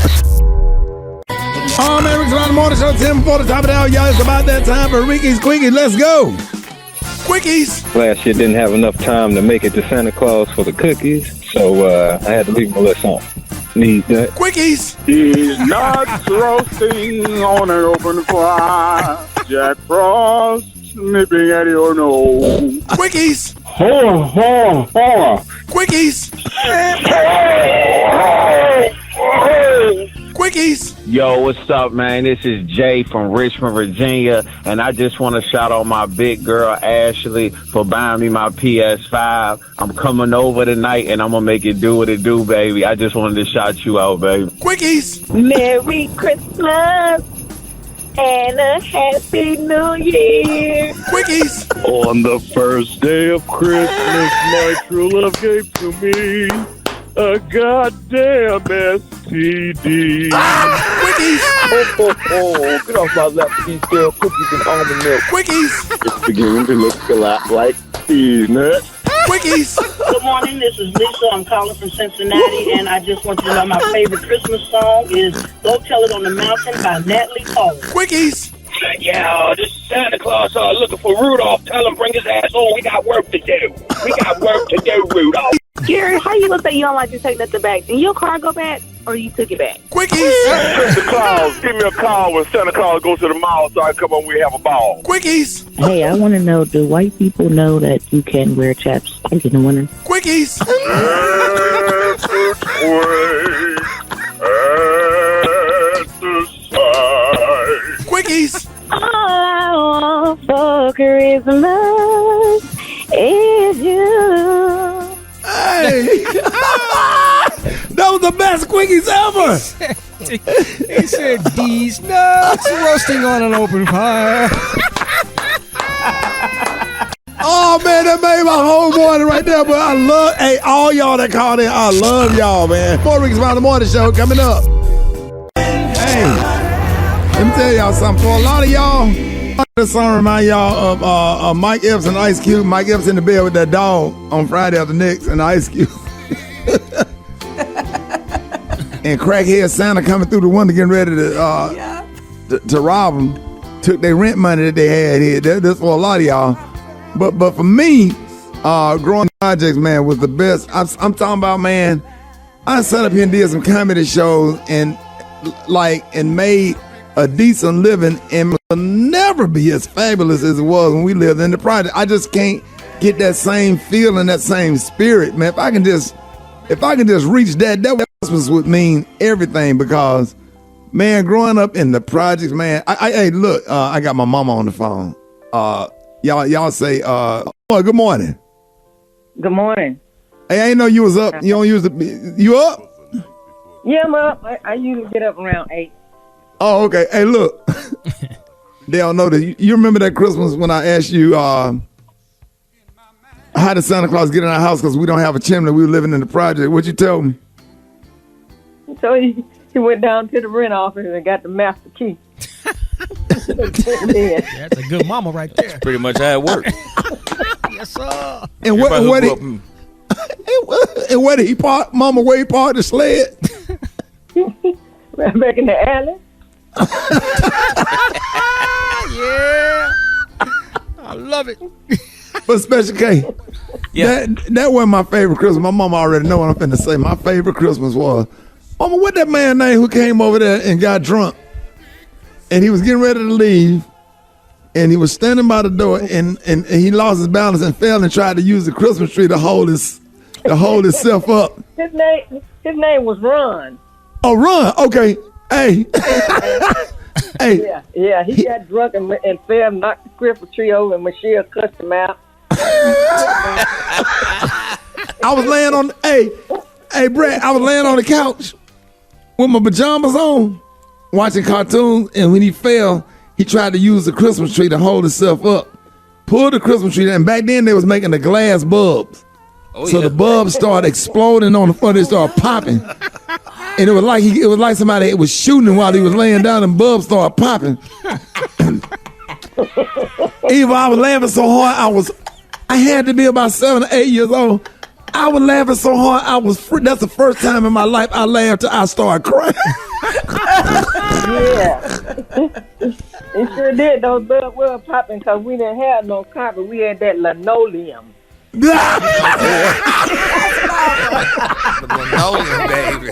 Man, Rickey Smiley Morning Show, 10 before the top of the hour, y'all. It's about that time for Ricky's Quickies. Let's go. Quickies. Last year didn't have enough time to make it to Santa Claus for the cookies, so I had to leave my little song. Need that. Quickies. He's not roasting on an open fire. Jack Frost nipping at your nose. Quickies. Quickies. Quickies. Yo, what's up, man? This is Jay from Richmond, Virginia, and I just want to shout out my big girl, Ashley, for buying me my PS5. I'm coming over tonight, and I'm going to make it do what it do, baby. I just wanted to shout you out, baby. Quickies. Merry Christmas and a Happy New Year. Quickies. On the first day of Christmas, my true love gave to me a goddamn STD. Quickies. Get off my lap, these girl cookies and almond milk. Quickies. It's beginning to look a lot like peanuts. Quickies. Good morning, this is Lisa. I'm calling from Cincinnati, and I just want you to know my favorite Christmas song is Go Tell It on the Mountain by Nene Leakes. Quickies. Yeah, this is Santa Claus looking for Rudolph. Tell him bring his ass on. We got work to do. Rudolph. Gary, how you gonna say you don't like to take nothing back? Did your car go back or you took it back? Quickies. Santa Claus, give me a call when Santa Claus goes to the mall so I can come over and have a ball. Quickies. Hey, I want to know, do white people know that you can wear chapstick in the winter? Quickies. Quickies. All I want for Christmas is you. Hey. That was the best Quickies ever. He said, these nuts roasting on an open fire. Oh, man, that made my whole morning right there. But I love, all y'all that called in, I love y'all, man. More Rickey Smiley Morning Show coming up. Hey, let me tell y'all something. For a lot of y'all, this song remind y'all of Mike Epps and Ice Cube. Mike Epps in the bed with that dog on Friday after Knicks and Ice Cube. and crackhead Santa coming through the window getting ready to rob them. Took their rent money that they had here. That's for a lot of y'all. But for me, growing projects, man, was the best. I'm talking about, man, I sat up here and did some comedy shows and made a decent living, and will never be as fabulous as it was when we lived in the project. I just can't get that same feeling, that same spirit, man. If I can just reach that Christmas would mean everything, because, man, growing up in the projects, man. Hey, look, I got my mama on the phone. Y'all say, good morning. Good morning. Hey, I didn't know you was up. You don't use you up? Yeah, I'm up. I usually get up around 8. Oh, okay. Hey, look. They don't know that. You remember that Christmas when I asked you how did Santa Claus get in our house because we don't have a chimney? We were living in the project. What'd you tell me? So he went down to the rent office and got the master key. That's a good mama right there. Pretty much how it worked. Yes, sir. And where did he park? Mama, where he parked the sled? Right back in the alley. Yeah. I love it. But Special K, that wasn't my favorite Christmas. My mama already know what I'm finna say. My favorite Christmas was, Mama, what that man name who came over there and got drunk? And he was getting ready to leave. And he was standing by the door, and he lost his balance and fell and tried to use the Christmas tree to hold himself up. His name was Ron. Oh, Ron. Okay. Hey. Hey. Yeah. He got drunk and fell, knocked the Christmas tree over, and Michelle cussed him out. I was laying on. Hey, Brett. I was laying on the couch with my pajamas on, watching cartoons, and when he fell, he tried to use the Christmas tree to hold himself up. Pulled the Christmas tree, and back then they was making the glass bulbs. The bulbs started exploding on the front. They started popping, and it was like somebody was shooting while he was laying down, and bulbs started popping. Eva, I was laughing so hard. I had to be about 7 or 8 years old. I was laughing so hard. That's the first time in my life I laughed till I started crying. Yeah. It sure did. Those bulbs were popping because we didn't have no carpet. We had that linoleum. Linoleum, baby.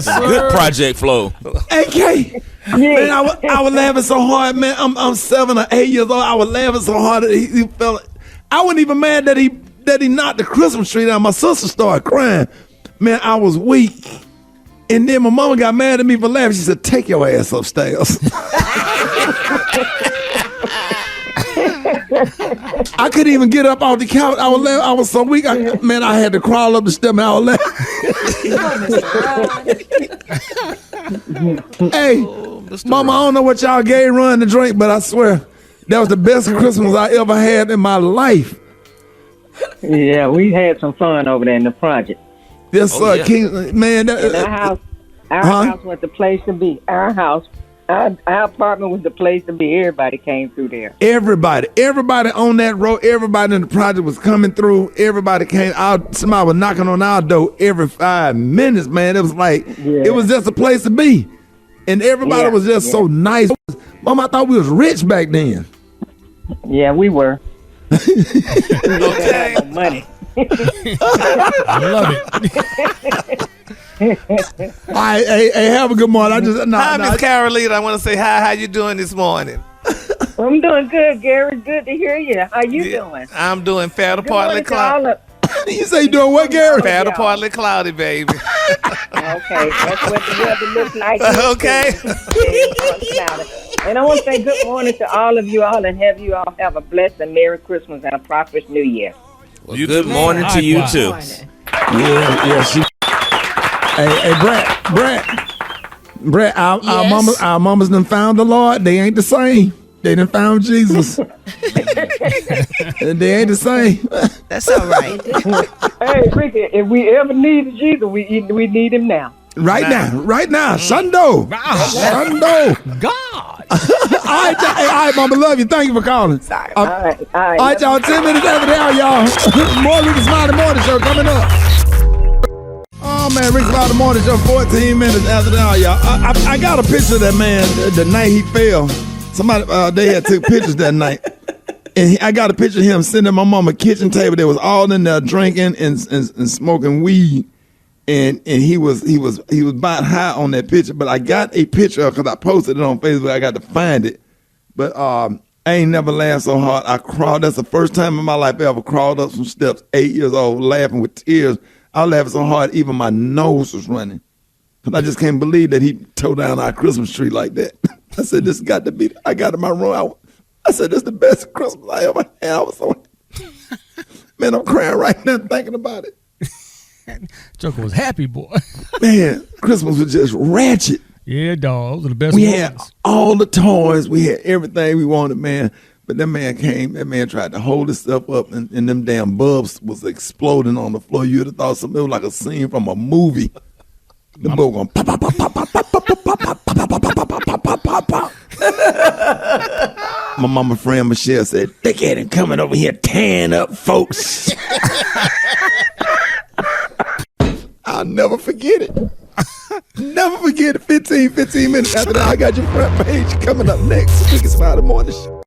Good project flow. AK. Man, I was laughing so hard, man. I'm 7 or 8 years old. I was laughing so hard that he fell. I wasn't even mad that he knocked the Christmas tree down. My sister started crying. Man, I was weak. And then my mama got mad at me for laughing. She said, "Take your ass upstairs." I couldn't even get up off the couch. I was so weak. I had to crawl up the step and I was laughing. Hey, Mama, I don't know what y'all gave Run to drink, but I swear that was the best Christmas I ever had in my life. Yeah, we had some fun over there in the project. Yes, sir. King, man. Our house was the place to be. Our apartment was the place to be. Everybody came through there. Everybody on that road, everybody in the project was coming through. Everybody came out. Somebody was knocking on our door every 5 minutes, man. It was like, It was just a place to be. And everybody was just so nice. Mom, I thought we was rich back then. Yeah, we were. Okay. Money. I love it. All right, hey, have a good morning. Hi, Miss Carolina. I want to say hi. How you doing this morning? I'm doing good, Gary. Good to hear you. How you doing? I'm doing fair to partly cloudy. You say you doing what, Gary? Fair to partly cloudy, baby. Okay, that's what the weather looks like. Okay. And I want to say good morning to all of you all and have you all have a blessed and Merry Christmas and a prosperous New Year. Well, good morning to you, too. Yeah. Hey, Brett, our mamas done found the Lord. They ain't the same. They done found Jesus. They ain't the same. That's all right. Hey, Ricky, if we ever needed Jesus, we need him now. Right now. Shundo. God. All right, Mama, love you. Thank you for calling. Sorry. All right, y'all. 10 minutes after the hour, y'all. More Rickey Smiley Morning Show coming up. Oh, Oh, man, Rickey Smiley Morning Show, 14 minutes after the hour, y'all. I got a picture of that man the night he fell. Somebody, they had took pictures that night. And I got a picture of him sitting at my mama's kitchen table. They was all in there drinking and smoking weed. And he was about high on that picture. But I got a picture because I posted it on Facebook. I got to find it. But I ain't never laughed so hard. I crawled. That's the first time in my life I ever crawled up some steps, 8 years old, laughing with tears. I was laughing so hard, even my nose was running. Because I just can't believe that he tore down our Christmas tree like that. I said, this got to be, I got in my room. I said, this is the best Christmas I ever had. I was so happy. Man, I'm crying right now thinking about it. Joker was happy, boy. Man, Christmas was just ratchet. Yeah, dog. Those are the best We ones. had all the toys. We had everything we wanted, man. But that man came. That man tried to hold himself up, and them damn bulbs was exploding on the floor. You would have thought something, it was like a scene from a movie. The bulb going pop, pop, pop, pop, pop, pop, pop, pop, pop, pop, pop, pop, pop, pop, pop, pop, pop. My mama friend Michelle said, "Thickhead and coming over here tearing up folks." I'll never forget it. Never forget it. 15 minutes after that, I got your front page coming up next. Rickey Smiley Morning Show.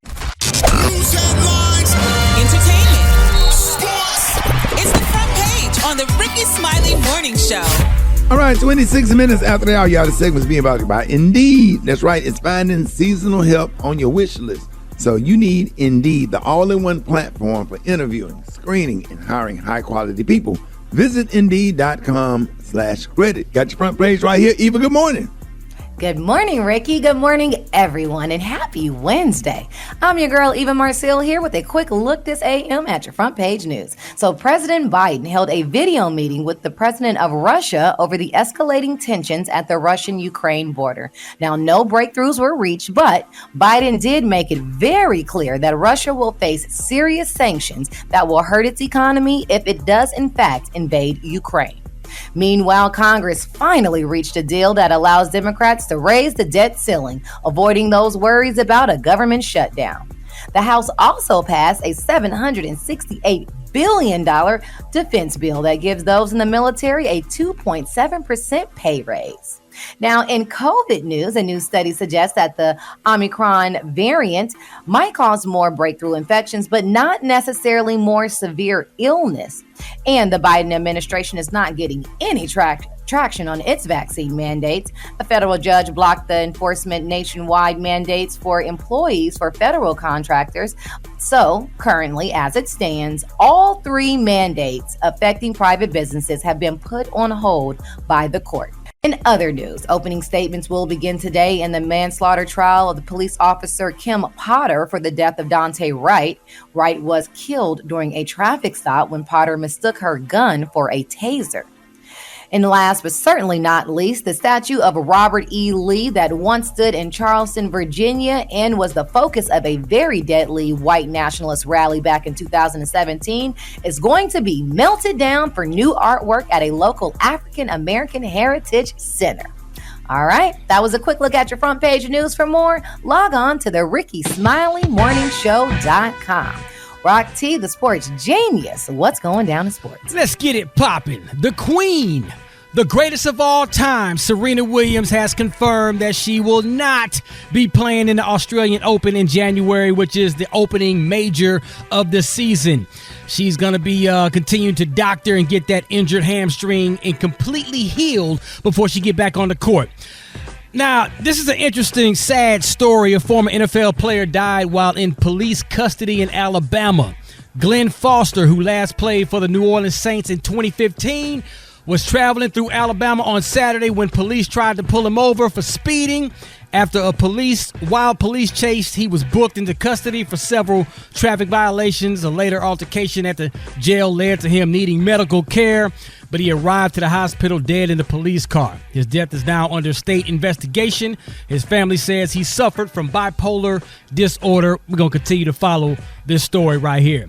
News headlines, entertainment, sports. It's the front page on the Rickey Smiley Morning Show. All right, 26 minutes after the hour, y'all, the segment's being brought to you by Indeed. That's right, it's finding seasonal help on your wish list. So you need Indeed, the all-in-one platform for interviewing, screening, and hiring high-quality people. Visit Indeed.com/credit. Got your front page right here. Eva, good morning. Good morning, Rickey. Good morning, everyone, and happy Wednesday. I'm your girl, Eva Marcille, here with a quick look this AM at your front page news. So President Biden held a video meeting with the president of Russia over the escalating tensions at the Russian-Ukraine border. Now, no breakthroughs were reached, but Biden did make it very clear that Russia will face serious sanctions that will hurt its economy if it does, in fact, invade Ukraine. Meanwhile, Congress finally reached a deal that allows Democrats to raise the debt ceiling, avoiding those worries about a government shutdown. The House also passed a $768 billion defense bill that gives those in the military a 2.7% pay raise. Now, in COVID news, a new study suggests that the Omicron variant might cause more breakthrough infections, but not necessarily more severe illness. And the Biden administration is not getting any traction on its vaccine mandates. A federal judge blocked the enforcement nationwide mandates for employees for federal contractors. So currently, as it stands, all three mandates affecting private businesses have been put on hold by the court. In other news, opening statements will begin today in the manslaughter trial of the police officer Kim Potter for the death of Daunte Wright. Wright was killed during a traffic stop when Potter mistook her gun for a taser. And last but certainly not least, the statue of Robert E. Lee that once stood in Charleston, Virginia, and was the focus of a very deadly white nationalist rally back in 2017, is going to be melted down for new artwork at a local African American Heritage Center. All right, that was a quick look at your front page news. For more, log on to the RickeySmileyMorningShow.com. Rock T, the sports genius. What's going down in sports? Let's get it popping. The Queen, the greatest of all time, Serena Williams, has confirmed that she will not be playing in the Australian Open in January, which is the opening major of the season. She's going to be continuing to doctor and get that injured hamstring and completely healed before she get back on the court. Now, this is an interesting, sad story. A former NFL player died while in police custody in Alabama. Glenn Foster, who last played for the New Orleans Saints in 2015, was traveling through Alabama on Saturday when police tried to pull him over for speeding. After a wild police chase, he was booked into custody for several traffic violations. A later altercation at the jail led to him needing medical care, but he arrived to the hospital dead in the police car. His death is now under state investigation. His family says he suffered from bipolar disorder. We're going to continue to follow this story right here.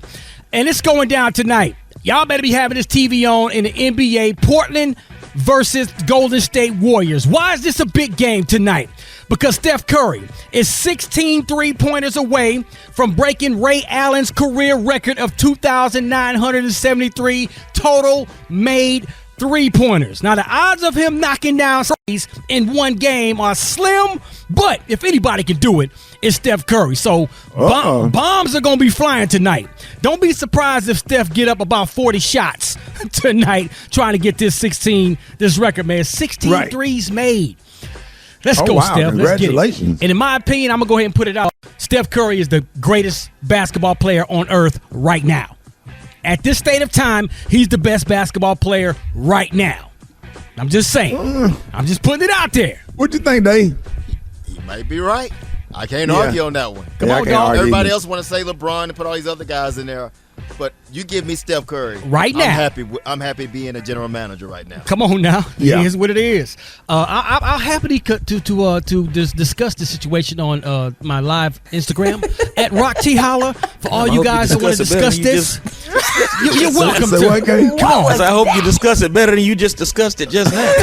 And it's going down tonight. Y'all better be having this TV on in the NBA. Portland versus Golden State Warriors. Why is this a big game tonight? Because Steph Curry is 16 three-pointers away from breaking Ray Allen's career record of 2,973 total made 3-pointers. Now, the odds of him knocking down threes in one game are slim, but if anybody can do it, it's Steph Curry. So bombs are going to be flying tonight. Don't be surprised if Steph get up about 40 shots tonight trying to get this record, man. 16 threes made. Let's go, Steph. Congratulations. Let's get it. And in my opinion, I'm going to go ahead and put it out. Steph Curry is the greatest basketball player on earth right now. At this state of time, he's the best basketball player right now. I'm just saying. I'm just putting it out there. What you think, Dave? You might be right. I can't argue on that one. Come on, dog. Everybody else want to say LeBron and put all these other guys in there. But you give me Steph Curry right now. I'm happy being a general manager right now. Come on now, yeah. Here's what it is. I'll happily to discuss the situation on my live Instagram at Rock T Holla for all you guys that want to discuss this. You're welcome to. Come on, I hope you discuss it better than you just discussed it just now.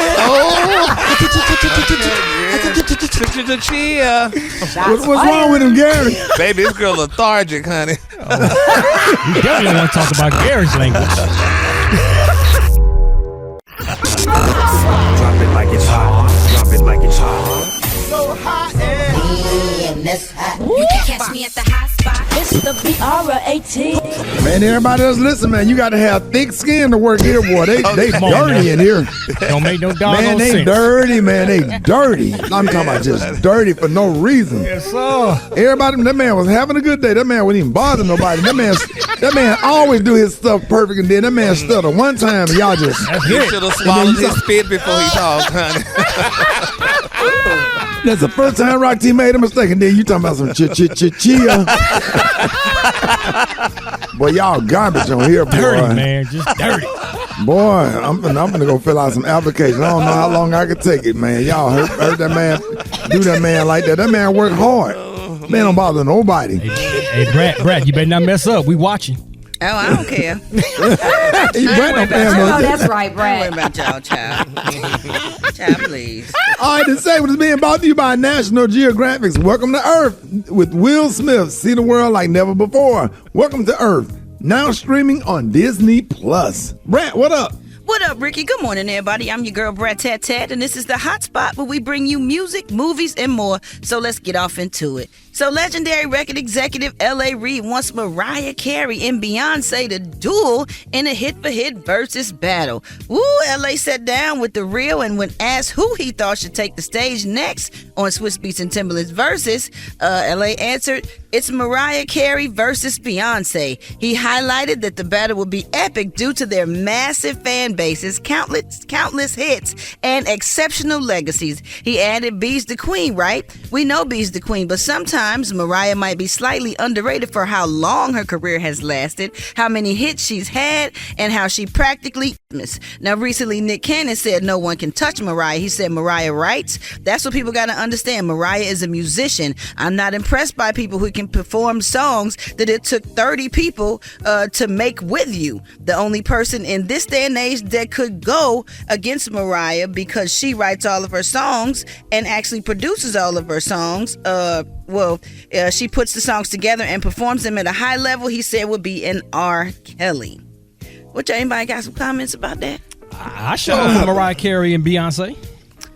What's wrong with him, Gary? Baby, this girl lethargic, honey. You definitely don't want to talk about Gary's language. Drop it like it's hot. Drop it like it's hot. So hot and you can catch me at the hot spot. It's the BRAT. Man, everybody else listen, man. You got to have thick skin to work here, boy. They dirty in here. Don't make no dog Man, they sense. dirty, man. They dirty. I'm talking about just dirty for no reason. Yes, sir. Everybody, that man was having a good day. That man wouldn't even bother nobody. That man always do his stuff perfect, and then that man stuttered one time, and y'all just... He should have swallowed his spit before he talked, honey. That's the first time Rock T made a mistake, and then you talking about some chia. Boy, y'all garbage on here, boy. Dirty, man. Just dirty. Boy, I'm gonna go fill out some applications. I don't know how long I could take it, man. Y'all heard that man do that man like that. That man worked hard. Man don't bother nobody. Hey, Brad, you better not mess up. We watching. Oh, I don't care. That's right, Brad. Don't worry about y'all, child. Child, please. All right, this segment is being brought to you by National Geographic's Welcome to Earth with Will Smith. See the world like never before. Welcome to Earth. Now streaming on Disney Plus. Brad, what up? What up, Ricky? Good morning, everybody. I'm your girl, Brad Tat Tat, and this is the Hot Spot where we bring you music, movies, and more. So let's get off into it. So legendary record executive L.A. Reid wants Mariah Carey and Beyonce to duel in a hit-for-hit versus battle. Woo, L.A. sat down with The Real, and when asked who he thought should take the stage next on Swiss Beats and Timberland's Versus, L.A. answered, it's Mariah Carey versus Beyonce. He highlighted that the battle will be epic due to their massive fan bases, countless hits, and exceptional legacies. He added, B's the queen, right? We know B's the queen, but sometimes Mariah might be slightly underrated for how long her career has lasted, how many hits she's had, and how she practically famous. Now, recently, Nick Cannon said no one can touch Mariah. He said Mariah writes. That's what people got to understand. Mariah is a musician. I'm not impressed by people who can perform songs that it took 30 people to make with you. The only person in this day and age that could go against Mariah because she writes all of her songs and actually produces all of her songs, she puts the songs together and performs them at a high level, he said would be an R. Kelly. Anybody got some comments about that? I show up for Mariah Carey and Beyonce.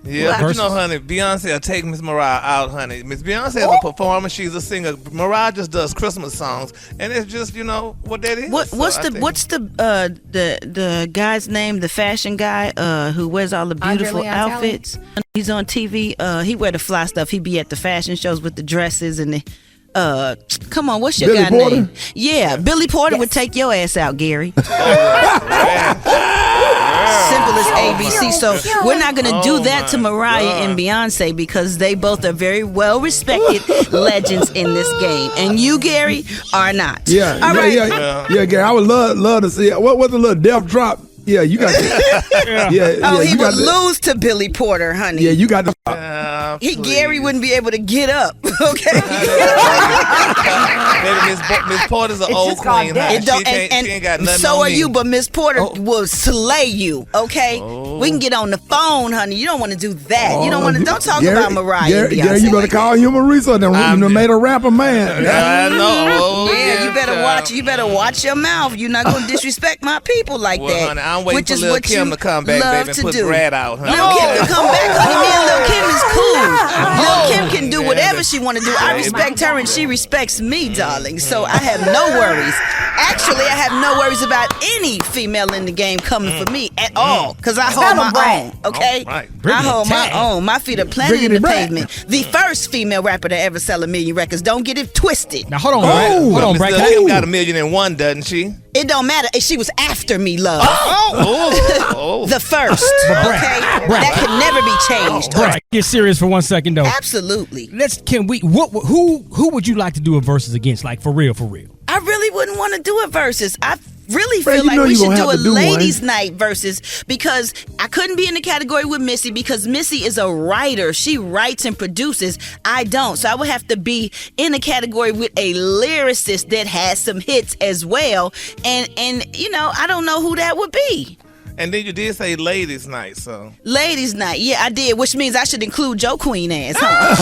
Yeah, but you know, honey, Beyonce will take Miss Mariah out, honey. Miss Beyonce is a performer. She's a singer. Mariah just does Christmas songs, and it's just, you know, what that is. What's the guy's name? The fashion guy who wears all the beautiful outfits. He's on TV. He wear the fly stuff. He be at the fashion shows with the dresses and the. Come on, what's your Billy guy Porter? name? Yeah, Billy Porter would take your ass out, Gary. Simple as ABC. So we're not going to do that to Mariah and Beyonce because they both are very well respected legends in this game, and you, Gary, are not. Yeah, all right. Yeah, Gary. I would love to see what was the little death drop. Yeah, you got to. He would lose to Billy Porter, honey. Yeah, you got to. Gary wouldn't be able to get up. Okay. Miss Porter's an old queen. She ain't got nothing. So on are me. you, but Miss Porter will slay you. Okay. We can get on the phone, honey. You don't want to do that. You don't want to. Don't talk about Mariah and Beyonce. Gary, you better call human resources. You made a rapper, man. I know. You better watch. You better watch your mouth. You're not gonna disrespect my people like that. Honey, I'm waiting for Lil' Kim Kim to come back, love baby, to and put do. Brad out, honey. Lil Kim can come back, honey. Me and Lil Kim is cool. Lil Kim can do whatever she want to do. I respect her and she respects me, darling. So I have no worries. Actually, I have no worries about any female in the game coming for me at all, because I hold my own. Okay, I hold my own. My feet are planted in the pavement. The first female rapper to ever sell 1 million records. Don't get it twisted. Now hold on, Brad. Hold on, Brad. Kim got 1,000,001, doesn't she? It don't matter. She was after me, love. The first. Okay, that can never be changed. Brad, get serious for 1 second though. Absolutely. Who would you like to do a versus against? Like for real, for real. I really wouldn't want to do a versus. I really feel you like know we you should gonna do a have to do ladies' one. night versus, because I couldn't be in the category with Missy because Missy is a writer. She writes and produces. I don't. So I would have to be in a category with a lyricist that has some hits as well. And you know, I don't know who that would be. And then you did say ladies' night, so. Ladies' night, yeah, I did, which means I should include Joe Queen ass, huh?